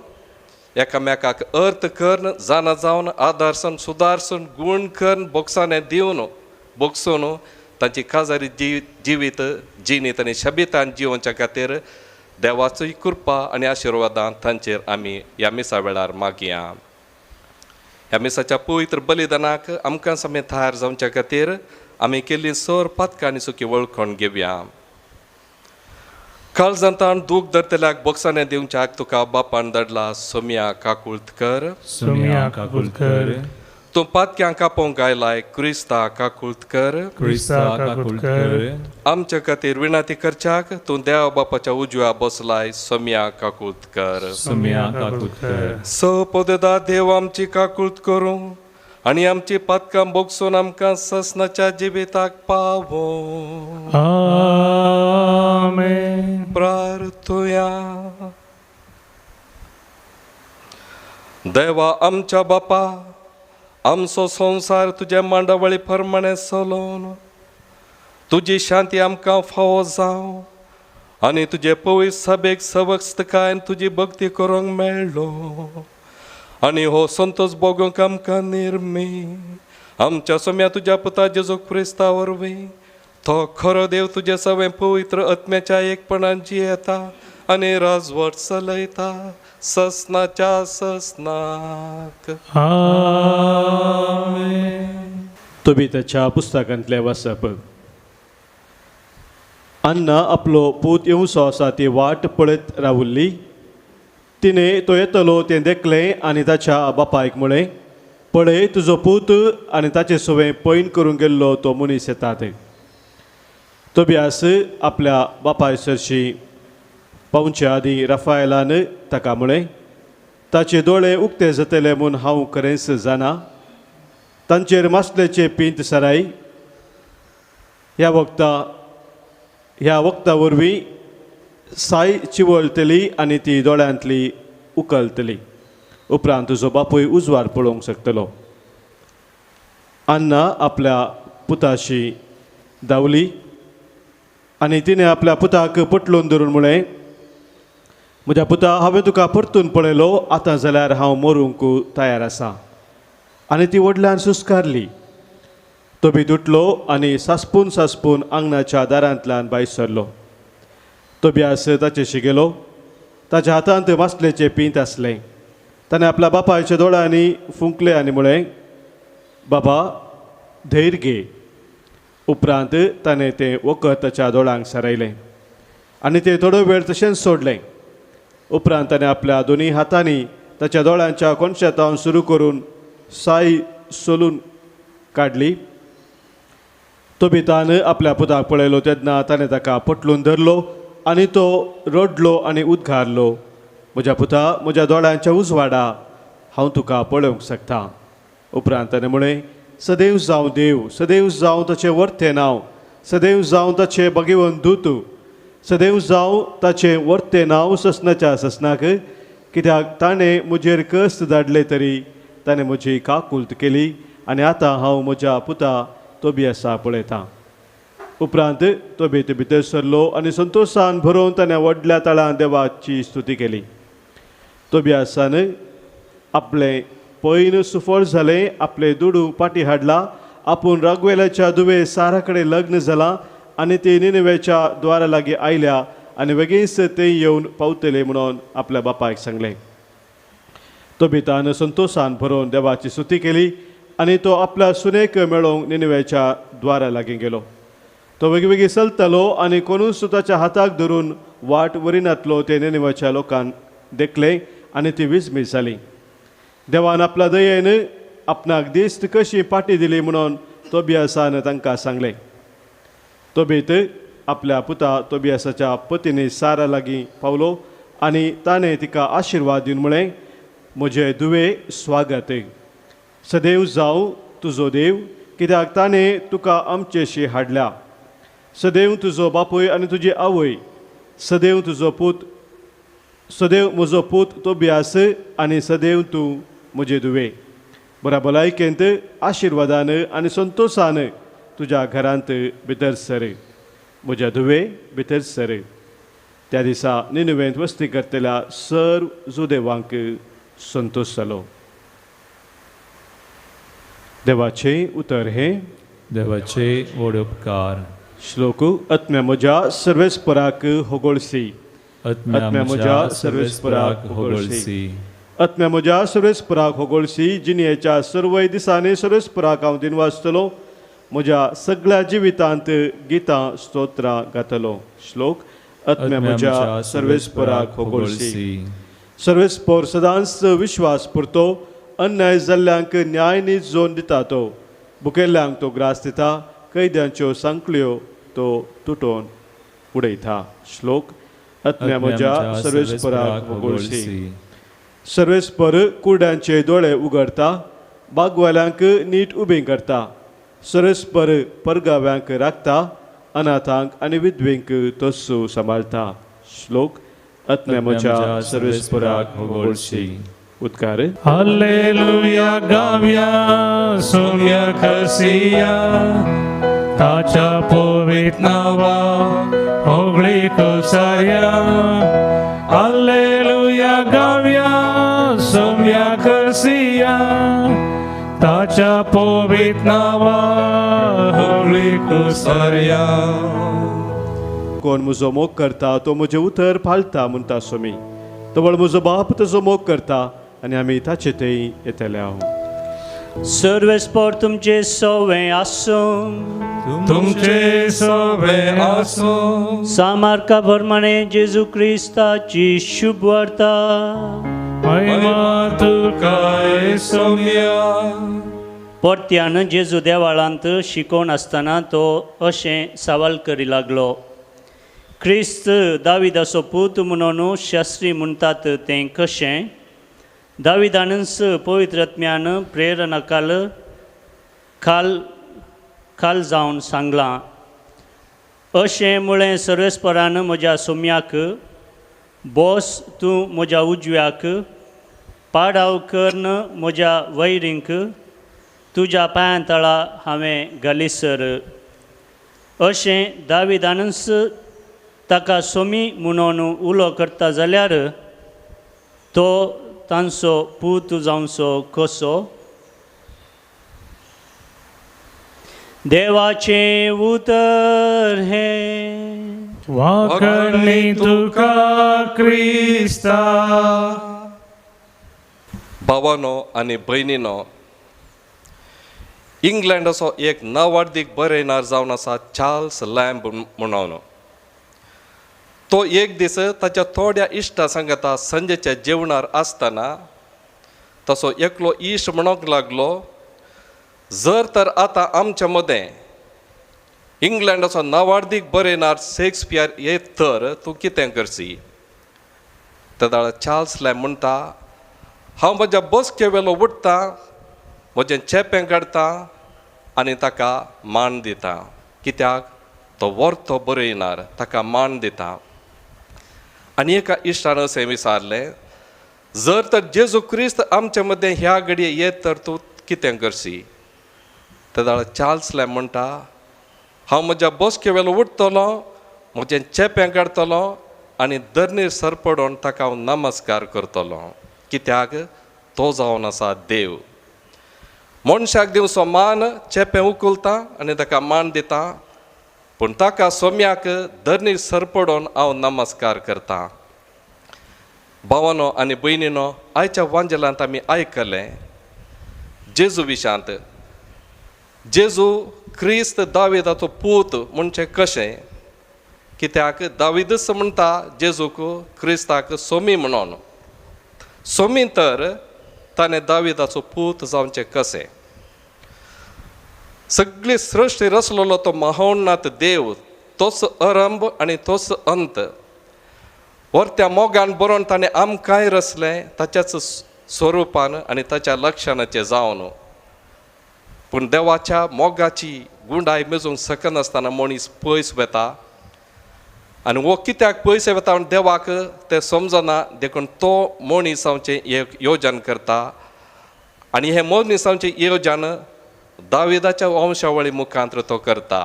एकामेकाक अर्थ करन जाणा जावन आदारसन सुदारसून गुण करन बोगसाने दिवन बोगसून तांची काजारी जिवीत जिणीत आनी शबितान जिवोवच्या खातीर देवाची कृपा आनी आशिर्वादां तांचेर आमी ह्या मिसा वेळार मागया. ह्या मिसाच्या पवित्र बलिदानाक आमकां समेत तयार जावच्या खातीर आमी केल्ली सर पातकां आनी सुखी वळखून घेवया. काळजांतान दूख धरतल्याक बक्षाने दिवच्याक तुका बापान दडला सोम्या काकुळतकर. Sumia Kakulkar, तूं पातक्यां कापोवंक गायलाय क्रिस्ता काकुळतकर. Krista Kakulkar, आमच्या खातीर विणाती करच्याक तूं देवा बापाच्या उजव्या बसलाय सोम्या काकुळतकर. Sumia Kakulkar, सपददा देव आमची काकुळत करूं आनी आमची पातकां बोगसून आमकां ससनाच्या जिविताक पावो. Amen. प्रार्थुया. देवा आमच्या बापा, आमचो संसार तुज्या मांडावळी प्रमाणे चलोवन तुजी शांती आमकां फावो जावं आनी तुजे पवित्र सभेक सवस्तकायन तुजी भक्ती करूंक मेळ्ळो आनी हो संतोष भोगूंक आमकां निर्मी आमच्या सोम्या तुज्या पुता जेजू क्रिस्ता वरवीं तो खरो देव तुजे सगळे पवित्र आत्म्याच्या एकपणान जियेता आनी राजवट चलयता ससनाच्या ससनाक. Amen. तोबिताच्या पुस्तकांतले वाचप. अन्ना आपलो पूत येवसो आसा ती वाट पळयत रावुल्ली. तिने तो येतलो तें देखलें आनी ताच्या बापायक म्हळें, पळय तुजो पूत आनी ताचे सवें पैन करूंक गेल्लो तो मनीस येतात. तोबियास आपल्या बापाय सरशी पावच्या आदीं राफायलान ताका म्हळें, ताचे दोळे उक्ते जातले म्हूण हांव खरेंच जाणा. तांचेर मासलेचे पिंत सराय. ह्या वक्ता वरवीं साय चिवळटली आनी ती दोळ्यांतली उखलतली. उपरांत तुजो बापूय उजवाड पळोवंक शकतलो. अन्ना आपल्या पुताशी धांवली आनी तिणें आपल्या पुताक पटलून धरून म्हळें, म्हज्या पुता, हांवें तुका परतून पळयलो, आतां जाल्यार हांव मरूंक तयार आसां. आनी ती व्हडल्यान सुस्कारली. तो बी उठलो आनी सासपून सासपून आंगणाच्या दारांतल्यान भायर सरलो. तोबियास ताचेशी गेलो. ताच्या हातांत मासलेचें पिंत आसलें. ताणें आपल्या बापायच्या दोळ्यांनी फुंकले आनी म्हळें, बाबा धैर्य घे. उपरांत ताणें तें वखद ताच्या दोळ्यांक सारयलें आनी तें थोडो वेळ तशेंच सोडलें. उपरांत ताणें आपल्या दोनी हातांनी ताच्या दोळ्यांच्या कोणशातावन सुरू करून साय सोलून काडली. तोबितान आपल्या पुताक पळयलो तेन्ना ताणें ताका पटलून धरलो आनी तो रडलो आनी उद्गारलो, म्हज्या पुता, म्हज्या दोळ्यांच्या उजवाडा, हांव तुका पळोवंक शकता. उपरांत ताणें म्हळें, सदैव जावं देव, सदैव जावं ताचें वर्तें नांव, सदैव जावं ताचें भगिवन दूत, सदैव जावं ताचें वर्तें नांव ससनाच्या ससनाक, कित्याक ताणें म्हजेर कश्ट धाडले तरी ताणें म्हजी काकुळट केली आनी आतां हांव म्हज्या पुता तोबियासा पळयतां. उपरांत तोबीत भितर सरलो आनी संतोशान भरोवन ताणें व्हडल्या ताळान देवाची स्तुती केली. तोबियासान आपलें पैन सुफळ जालें, आपलें दुडू पाटी हाडला, आपूण रागवेलाच्या दुवे सारा कडेन लग्न जालां आनी ती निनवेच्या द्वारा लागीं आयल्या आनी बेगीनच ते येवन पावतले म्हणून आपल्या बापायक सांगलें. तोबितान संतोशान भरोवन देवाची स्तुती केली आनी तो आपल्या सुनेक मेळोवंक निनवेच्या द्वारा लागीं गेलो. तो वेगवेगळी चलतालो आनी कोणूच ताच्या हाताक धरून वाट वरिनातलो ते निनवेच्या लोकांक देखलें आनी ती विस्मीत जाली. देवान आपल्या दयेन आपणाक दिस्त कशी पाटी दिली म्हणून तोबियासान तांकां सांगलें. तोबीत आपल्या पुता तोबियासाच्या पत्नी सारा लागीं पावलो आनी ताणें तिका आशिर्वाद दिवन म्हळें, म्हजे दुवे स्वागत. सदैव जावं तुजो देव, कित्याक ताणें तुका आमचेशी हाडल्या. सदैव तुजो बापूय आनी तुजी आवय, सदैव तुजो पूत, सदैव म्हजो पूत तोबियास आनी सदैव तूं म्हजे दुवे. बऱ्या भलायकेंत आशिर्वादान आनी संतोशान तुज्या घरांत भितर सर. म्हज्या दुवे भितर सर. त्या दिसा निनवेंत वस्ती करतल्या सर्व जुदेवांक संतोश जालो. देवाचें उतर हे देवाचे व्हड उपकार. श्लोक. आत्म्या म्हज्या सर्वेस्पराक होगोळसी. आत्म्या म्हज्या सर्वेस्पराक होगोळसी. आत्म्या म्हज्या सर्वेस्पराक होगोळसी. जिणेच्या सर्वय दिसांनी सर्वेस्पराक हांव दिन वाचतलो. म्हज्या सगळ्या जिवितांत गितां स्तोत्रां गातलो. श्लोक. आत्म्या म्हज्या सर्वेस्पराक होगोळसी सर्वेस्पर सदांच विश्वास पुरतो अन्याय जाल्ल्यांक न्याय नीज जोन दिता तो बुकेल्ल्यांक तो ग्रास दिता कैद्यांच्यो सांखल्यो तो तुटोवन उडयता श्लोक आत्म्या म्हज्या सर्वेस्पराक होगोळसी सर्वेस्पर कुर्ड्यांचे दोळे उगडता बागवाल्यांक नीट उबें करता सर्वेस्पर परगाव्यांक राखता अनाथांक आनी विधवेंक तस्सू सांबाळता श्लोक आत्म्या म्हज्या सर्वेस्पराक होगोळसी उद्गार Alleluia गाव्या सोम्या खसिया ताच्या पवित्र नावा होगळी कोसाया Alleluia गाव्या सोम्या खसिया ताच्या पवित्र नावा होगळी कोसाया कोण म्हजो मोग करता तो म्हजें उतर पाळटा म्हणटा सोमी तवळ म्हजो बाप ताजो मोग करता आनी आमी ताचे थंय येतले हांव सर्वेस्पर तुमचे सवे आसूं तुमचे सवे आसूं सामार्का प्रमाणे जेजू क्रिस्ताची शुभ वार्ता महिमा तुका सोम्या परत्यान जेजू देवाळांत शिकोवन आसतना तो अशें सवाल करी लागलो क्रिस्त दाविदाचो पूत म्हणून शास्त्री म्हणटात तें कशें दाविदानच पवित्र आत्म्यान प्रेरणा खाल जावन सांगलां अशें म्हळें सर्वेस्परान म्हज्या सोम्याक बोस तूं म्हज्या उजव्याक पाडाव करन म्हज्या वैरींक तुज्या पांया तळा हांवें घालीसर अशें दाविदानच ताका सोमी म्हणून उलो करता जाल्यार तो तांचो पूत जावचो कसो देवाचे उतर हे वाकणी तुका क्रिस्ता भावानो आनी भयणीनो इंग्लंडाचो एक नवार्दीक बरयणार जावन आसा चार्ल्स लॅम्ब म्हणून तो एक दीस ताच्या थोड्या इश्टा सांगता संजेच्या जेवणार आसतना तसो एकलो इश्ट म्हणूंक लागलो जर तर आतां आमच्या मदें इंग्लंडाचो नवार्दीक बरयणार शेक्सपियर येत तर तूं कितें करशी तेदाळ चार्ल्स लॅम्ब म्हणटा हांव म्हज्या बसके वेलो उठता म्हजें चेपें काडटा आनी ताका मान दिता कित्याक तो वर्तो बरयणार ताका मान दिता आनी एका इश्टान अशें विचारलें जर तर जेजू क्रिस्त आमचे मदें ह्या घडये येत तर तूं कितें करशी तेदाळ चार्ल्स लॅम्ब म्हणटा हांव म्हज्या बसके वेलो उठतलो म्हजें चेपें काडटलो आनी धरणीर सरपडोवन ताका हांव नमस्कार करतलो कित्याक तो जावन आसा देव मनशाक दिवचो मान चेपें उखलता आनी ताका मान दिता पूण ताका सोम्याक धरणीर सरपडोवन हांव नमस्कार करतां भावानो आनी भयणीनो आयच्या वांजेलांत आमी आयकलें जेजू विशांत जेजू क्रिस्त दाविदाचो पूत म्हणजे कशें कित्याक दाविदच म्हणटा जेजूक क्रिस्ताक सोमी म्हणून सोमी तर ताणें दाविदाचो पूत जावचें कशें सगळी सृश्टी रचलेलो तो महोन्नत देव तोच आरंभ आनी तोच अंत वर्त्या मोगान बरोवन ताणें आमकांय रचलें ताच्याच स्वरुपान आनी ताच्या लक्षणाचें जावन पूण देवाच्या मोगाची गुंडाय मेजूंक शकनासतना मनीस पयस वता आनी वो कित्याक पयस वता म्हण देवाक तें समजना देखून तो मनीसांचें एक योजन करता आनी हें मनीसांचें योजन दाविदाच्या वंशावळी मुखांतर तो करता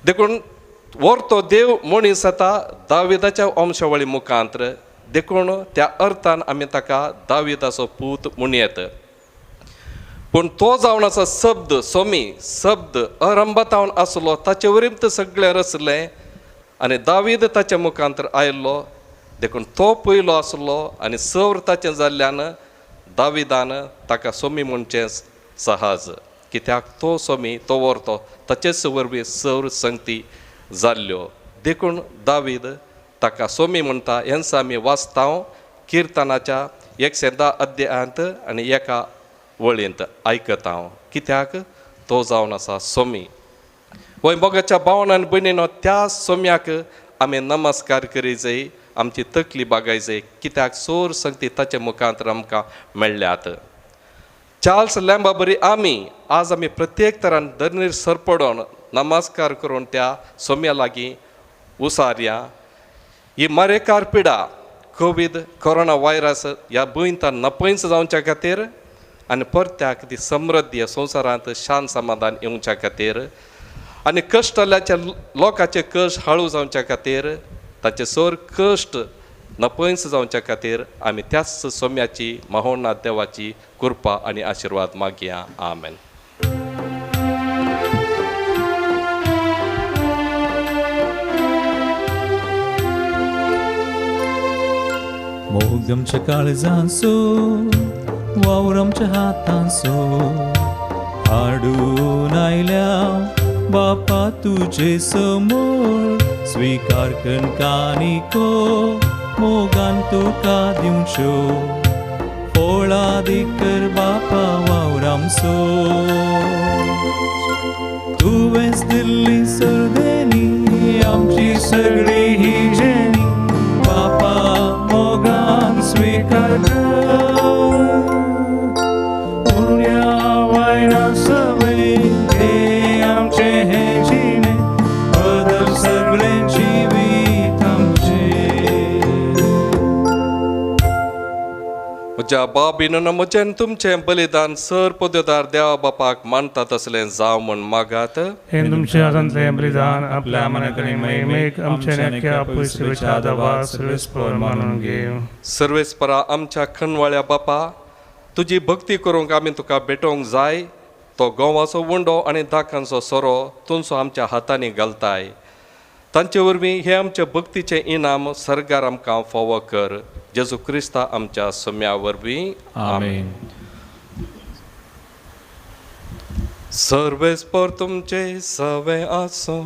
देखून वर्तो देव मनीस येता दाविदाच्या वंशावळी मुखांतर देखून त्या अर्थान आमी ताका दाविदाचो पूत म्हणयत पूण तो जावन आसा शब्द सोमी शब्द अरंभातावन आसलो ताचे वरीत सगळें रचलें आनी दावीद ताच्या मुखांतर आयल्लो देखून तो पयलो आसलो आनी सौर ताचें जाल्ल्यान दाविदान ताका सोमी म्हणचें सहज कित्याक तो सोमी तो वर्तो ताचेच वरवीं सौर संगती जाल्ल्यो देखून दावीद ताका सोमी म्हणटा हेंच आमी वाचता किर्तनाच्या 110 अध्यायांत आनी एका वळींत आयकता कित्याक तो जावन आसा सोमी. वय मोगाच्या भावान आनी भयणीनो त्या सोम्याक आमी नमस्कार करी जाय, आमची तकली बागाय जाय कित्याक सोर संगती ताचे मुखांतर आमकां मेळ्ळ्यात. चार्ल्स लॅम्बा बरी आज आमी प्रत्येक तरान धरणीर सरपडोन नमस्कार करून त्या सोम्या लागीं उसारया. ही मरेकार पिडा कोविड कोरोना व्हायरस ह्या भुंयेंत नपयस जावच्या खातीर आनी परत्याक ती समृद्धी संवसारांत शांत समाधान येवच्या खातीर आनी कश्टाच्या लोकांचे कश्ट हळू जावच्या खातीर ताचे सोर कश्ट नपयस जावच्या खातीर आमी त्याच सोम्याची महोनाथ देवाची कृपा आनी आशिर्वाद मागया. आमेन. मोग आमच्या काळजांचो वावर आमच्या हातांचो हाडून आयल्या बापा तुजे समोर स्वीकार कर कानिको मोगान तुका दिवच्यो पोळा दिकर बापा वावर आमचो तुवेंच दिल्ली सर्देनी आमची सगळी ही जेणी बापा मोगान स्वीकार कर उण्या वायना सवय हे आमचे हे जिणे बदल सगळे जिवीत आमचे. म्हज्या बाबीन म्हजें तुमचें बलिदान सर पदवेदार देवा बापाक मानता तसलें जावं म्हण मागात. हे तुमचे आजांतले बलिदान आपल्या मनाकडे महिमेक आमचे नेक्या पयसुवेच्या दवा सर्वेस्पर मानून घेव. सर्वेस्परा आमच्या खणवाळ्या बापा तुजी भक्ती करूंक आमी तुका भेटोवंक जाय. तो गोवाचो वंडो आनी दाखांचो सोरो तुमचो आमच्या हातांनी घालताय. तांचे वरवीं हे आमचे भक्तीचें इनाम सरकार आमकां फावो कर. जेजू क्रिस्ता आमच्या सोम्या वरवीं. आमेन. सर्वेस्पर तुमचे सवे आसो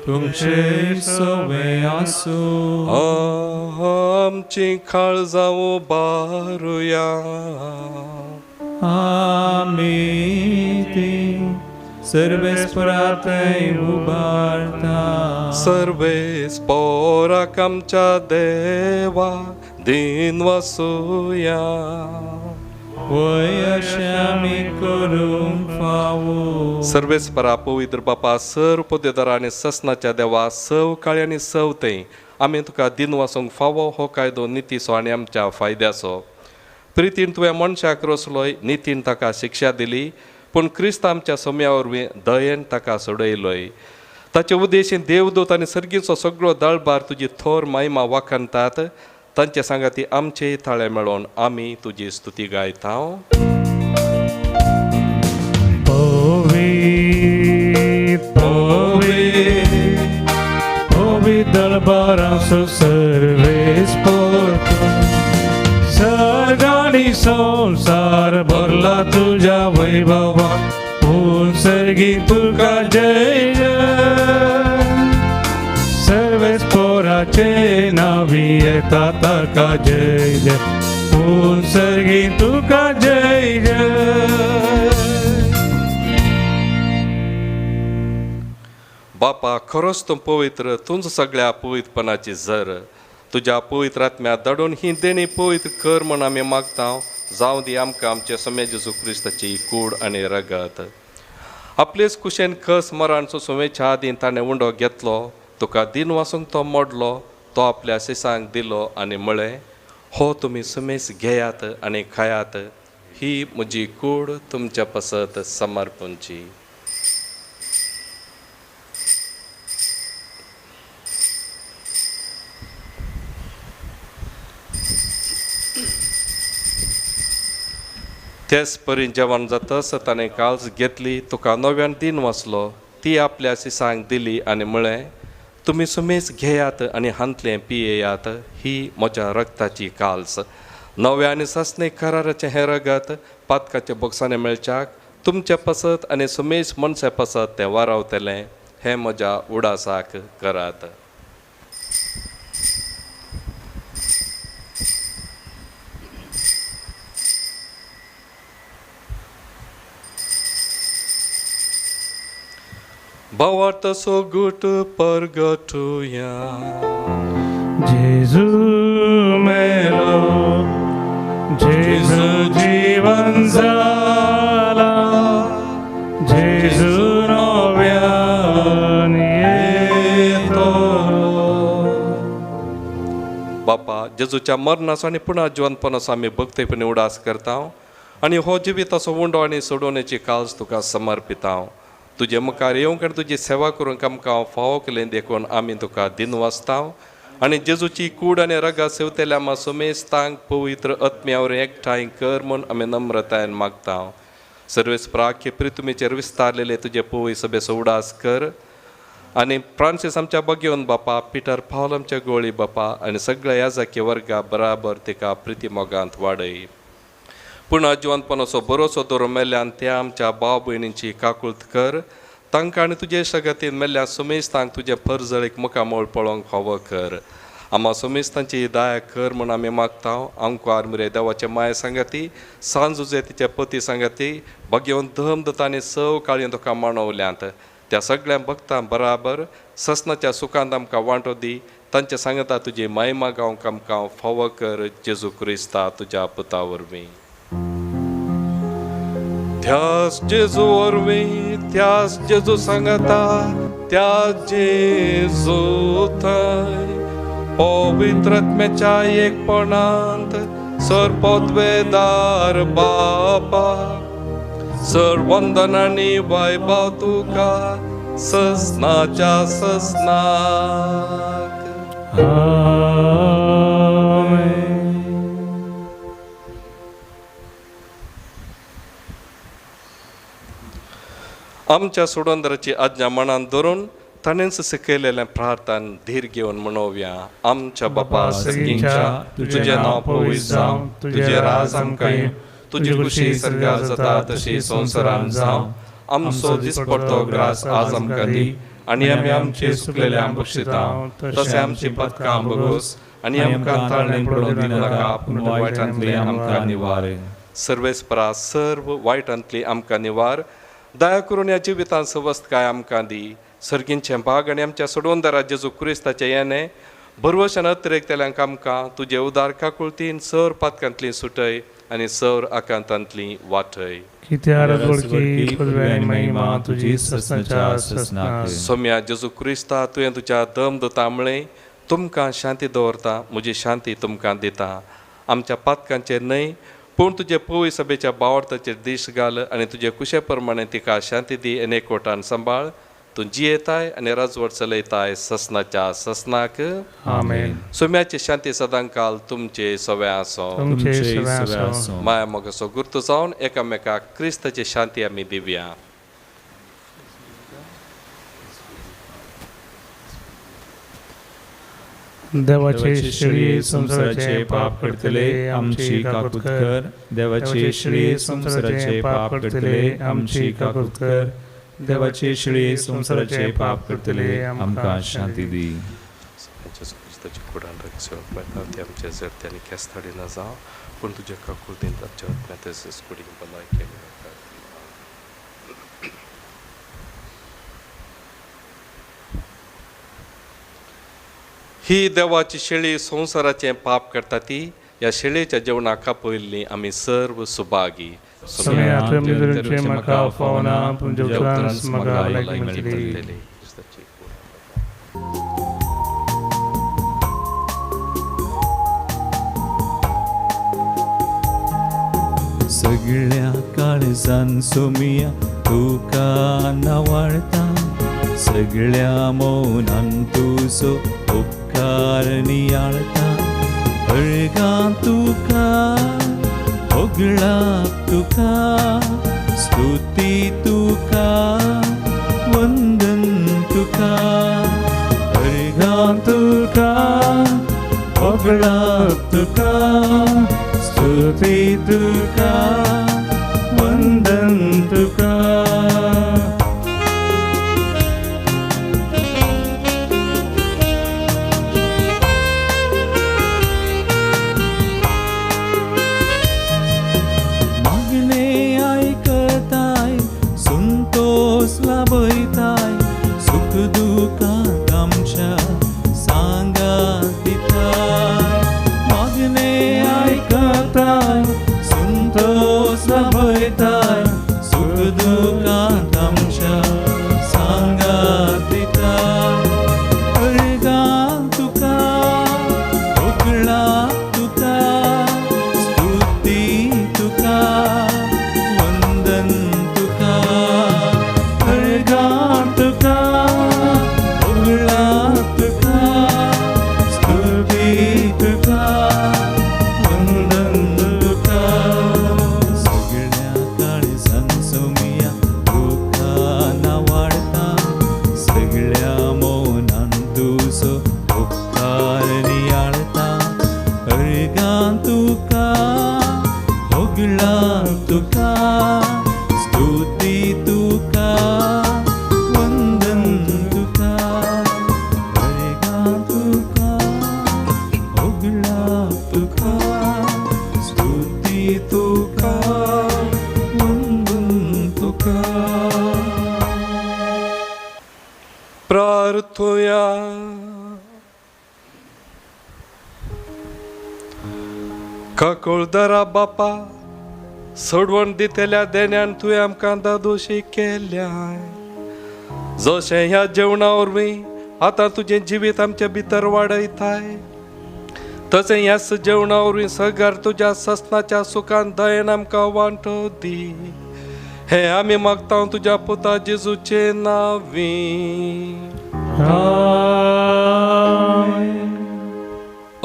तुमचे सवे आसो आमची काळजां बारुया. आमी ती सर्वेस्परातय उबारता. सर्वेस्पराक आमच्या देवा दिन वसूया. वय अशें आमी करूंक फावो. सर्वेस्परा पवित्र बापा सर पदवेदारा आनी ससनाच्या देवा सव काळी आनी सवतय आमी तुका दिन वासूंक फावो हो कायदो नितीचो आनी आमच्या फायद्याचो. प्रितीन तुवें मनशाक रोसलोय नितीन ताका शिक्षा दिली पूण क्रिस्त आमच्या सोम्या वरवीं दयेन ताका सोडयलोय. ताचे उद्देशीन देवदूत आनी सर्गीचो सगळो दळबार तुजी थोर महिमा वाखणटात. तांचे सांगाती आमचे थाळे मेळोवन आमी तुजी स्तुती गायता. दळबारांचो सर्वेस्पर सर्गानी संसार भरला तुझ्या वैभवा पूर्ण सर्गी तुका जय जय. सर्वेस्पराचे नावी येता ताका जय जय पूर्ण सर्गी तुका जय जय. बापा खरोच तूं पवित्र तुंच सगळ्या पवित्रपणाची झर. तुज्या पवित्र आत्म्या दडून ही देणी पवित्र कर म्हण आमी मागता. जावं दी आमकां आमचे सोम्या जेजू क्रिस्ताची कूड आनी रगत. आपलेच कुशेन कस मरांचो सोमेच्या आदीं ताणें उंडो घेतलो. तुका दिन वासूंक तो मोडलो. तो आपल्या शिसांक दिलो आनी म्हळें हो तुमी सुमेस घेयात आनी खायात. ही म्हजी कूड तुमच्या पसत समर्पणची. तेच परी जेवण जातस ताणें काळज घेतली. तुका नव्यान दिन वाचलो. ती आपल्या शिसांक दिली आनी म्हळें तुमी सुमेस घेयात आनी हांतलें पियेयात. ही म्हज्या रक्ताची काल्स नव्या आनी सस्ने कराराचें हें रगत पातकाचे बोक्सांनी मेळच्याक तुमचे पसत आनी सुमेश मनशे पसत तें वारावतलें. हें म्हज्या उडासाक करात. भावार्थ सोगुट परगटुया जेजू मेलो जेजू जीवन झाला जेजू नव्यान येतो. बापा जेजूच्या मरणाचो आनी पुन्हा जिवंतपणाचो आमी भक्तीपणी उडास करता आनी हो जिविताचो उंडो आनी सोडोवण्याची काळज तुका समर्पिता. तुजे मुखार येवंक आनी तुजी सेवा करूंक आमकां फावो केलें देखून आमी तुका दिन वाचता आनी जेजूची कूड आनी रगा सेवतेल्या आमा सुमेस्तांक पवित्र आत्म्यावर एकठांय कर म्हूण आमी नम्रतायेन मागता. सर्वेस्पराख्य प्रितुमेचेर विस्तारलेले तुजे पवय सभेचो उडास कर आनी फ्रांसीस आमच्या बगेवन बापा, पिटर पावल आमच्या गोळी बापा आनी सगळ्या याजाकी वर्गा बराबर तिका प्रिती मोगांत वाडय. पूण जिवंतपणाचो बरोसो दवरून मेल्ल्यान त्या आमच्या भाव भयणींची काकुळट कर. तांकां आनी तुजे सगतीन मेल्ल्या सुमेस्तांक तुजे फर्जळीक मुखामोळ पळोवंक फावो कर. आम्हा सुमेस्तांची दया कर म्हूण आमी मागता. आमकां मुरे देवाचे माय सांगाती सांजुजे तिचे पती सांगाती बगेवन धम दतांनी सव काळी तुका मांडवल्यांत त्या सगळ्या भक्तां बराबर ससनाच्या सुखांत आमकां वांटो दी. तांचे सांगता तुजी महिमा गावंक आमकां फावो कर. जेजू क्रिस्ता तुज्या पुता वरवीं. त्याच जेजू वरवीं त्याच जेजू सांगता त्याच जेजू थंय पवित्र आत्म्याच्या एकपणांत सरपदवेदार बापा सर वंदन आनी वैभव तुका ससनाच्या ससनाक. आमच्या सोडोंदराची आज्ञा मनान धरून ताणेंच शिकयलेलें प्रार्थन धीर घेवन म्हणोवया. आमच्या बापा सगळींच्या तुजें नांव पवित्र जावं, तुजें राज आमकां येवं, तुजी खुशी सर्गार जाता तशी संवसारांत जावं. आमचो दिसपडटो ग्रास आज आमकां दी आनी आमी आमचे सुकलेल्यांक बक्षिता तशें आमची पदकां बगोस आनी आमकां ताळणें पडोवन दिनाका पूण वायटांतली आमकां निवार. सर्वेस्परा सर्व वायटांतली आमकां निवार. दया करून ह्या जिवितांत सवस्त काय आमकां दी. सर्गींचे भाग आनी आमच्या सोडवंदरा जेजू क्रिस्ताचें येणें बरवशान अतिरेकतेल्यांक आमकां तुजे उदार काकुळतीन सर पातकांतली सुटय आनी सर आकांतांतली वाटय. सोम्या जेजू क्रिस्ता तुवें तुज्या दम दोतांमळे तुमकां शांती दवरता, म्हजी शांती तुमकां दिता. आमच्या पातकांचेर न्हय पूण तुजे पवय सभेच्या बावर्थाचेर दीश घाल आनी तुजे कुशे प्रमाणे तिका शांती दी आनी एकवटान सांबाळ. तूं जियेताय आनी राजवट चलयताय ससनाच्या ससनाक. आमेन. सोम्याची शांती सदांकाल तुमचे सव्या आसो. माया मोगाचो गुर्तू जावन एकामेकाक क्रिस्ताची शांती आमी दिवया. देवाचे श्री संसाराचे पाप करतले आमची काकुळट कर. देवाचे श्री संसाराचे पाप करतले आमची काकुळट कर. देवाचे श्री संसाराचे पाप करतले आमकां शांती दी. आमच्या जरत्यांनी केस्ताडी न जावं पूण तुज्या काकुळटीन तांच्या तशेंच कुडीन भलाय केली. ही देवाची शेळी संसाराचे पाप करता ती. ह्या शेळयेच्या जेवणाक पयलीं आमी सर्व सुभागी. म्हाका फावना पूण जेवणांत म्हाका लायकी मेळटली. सगळ्या काळजान सोमिया तुका नावाळता. सगळ्या मौनान तुजो उपकार नियाळता. अळगां तुका होगळा तुका स्तुती तुका वंदन तुका. अळगां तुका होगळा तुका स्तुती तुका वंदन तुका. काकोळदरा बापा सोडवण दितेल्या देण्यान तुवें आमकां दोशी केल्या जशें ह्या जेवणा वरवीं आतां तुजें जिवीत आमच्या भितर वाडयताय तशें ह्याच जेवणा वरवीं सगळ्यार तुज्या ससनाच्या सुखान दयेन आमकां वांटो दी हे आमी मागता तुज्या पुता जेजूचे नांवी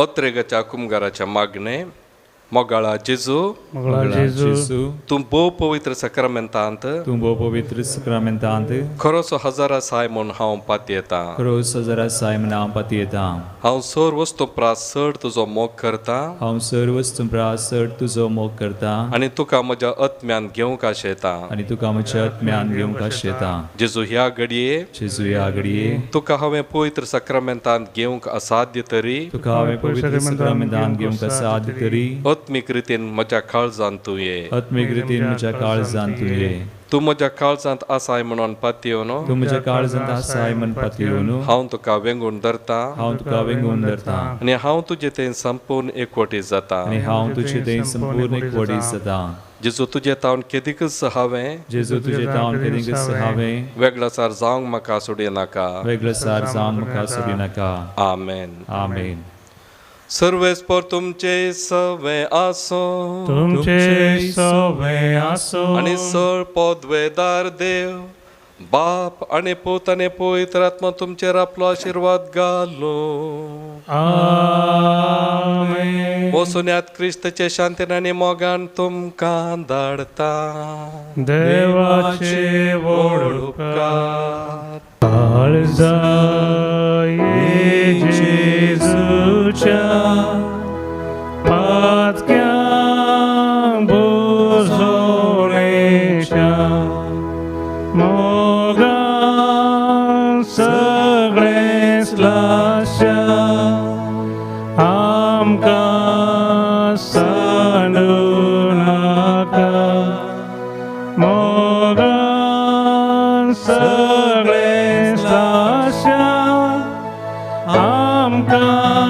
अत्रेगाच्या कुमगाराच्या मागणे मोगाळा जेजू मोगला जेजू तूं भोव पवित्र सक्रामेंतांत तूं भोव पवित्र सक्रामेंतांत खरोसो हजारा साय म्हूण हांव पातयेतां खरोस जरा साय म्हण हांव पातयेतां हांव सर वस्तू प्रास चड तुजो मोग करतां हांव सर्व वस्तू चड तुजो मोग करतां आनी तुका म्हज्या आत्म्यान घेवंक आशेतां आनी तुका म्हज्या आत्म्यान घेवंक आशेतां जेजू ह्या घडये जेजू ह्या घडये तुका हांवें पवित्र सक्रामेंतांत घेवंक असाध्य तरी तुका हांवें पवित्र सक्रामेंतांत घेवंक साद तरी आत्मीक रितीन म्हज्या काळजांत तूं ये आत्मीक रितीन म्हज्या काळजांत तूं ये तूं म्हज्या काळजांत आसाय म्हणून पातयेवन तूं म्हज्या काळजांत आसाय म्हण पातयेवन हांव तुका वेंगून धरतां हांव तुका वेंगून धरतां आनी हांव तुजे थंय संपूर्ण एकवटी जाता आनी हांव तुजे थंय संपूर्ण एकवटी जाता जेजू तुजे तावन केदीकच हांवें जेजू तुजे तावन केदींकच हांवें वेगळासार जावंक म्हाका सोडिनाका वेगळो सार जावंक म्हाका सोडिनाका आमेन आमेन सर्वेस्पर तुमचे सवे आसो तुमचे सवे आसो आनी सर पदवेदार देव बाप आनी पूत आनी पवित्र आत्मा तुमचेर आपलो आशिर्वाद घालो आमेन वसुन्यात क्रिस्तचे शांतीन आनी मोगान तुमकां धाडता देवाचे व्हड उपकार काळजाये जेजूच्या पातक्यां बुजोवणेच्या मोगान सगळें स्लाशा आमकां सांडू नाका मोगान सगळें स्लाशा आमकां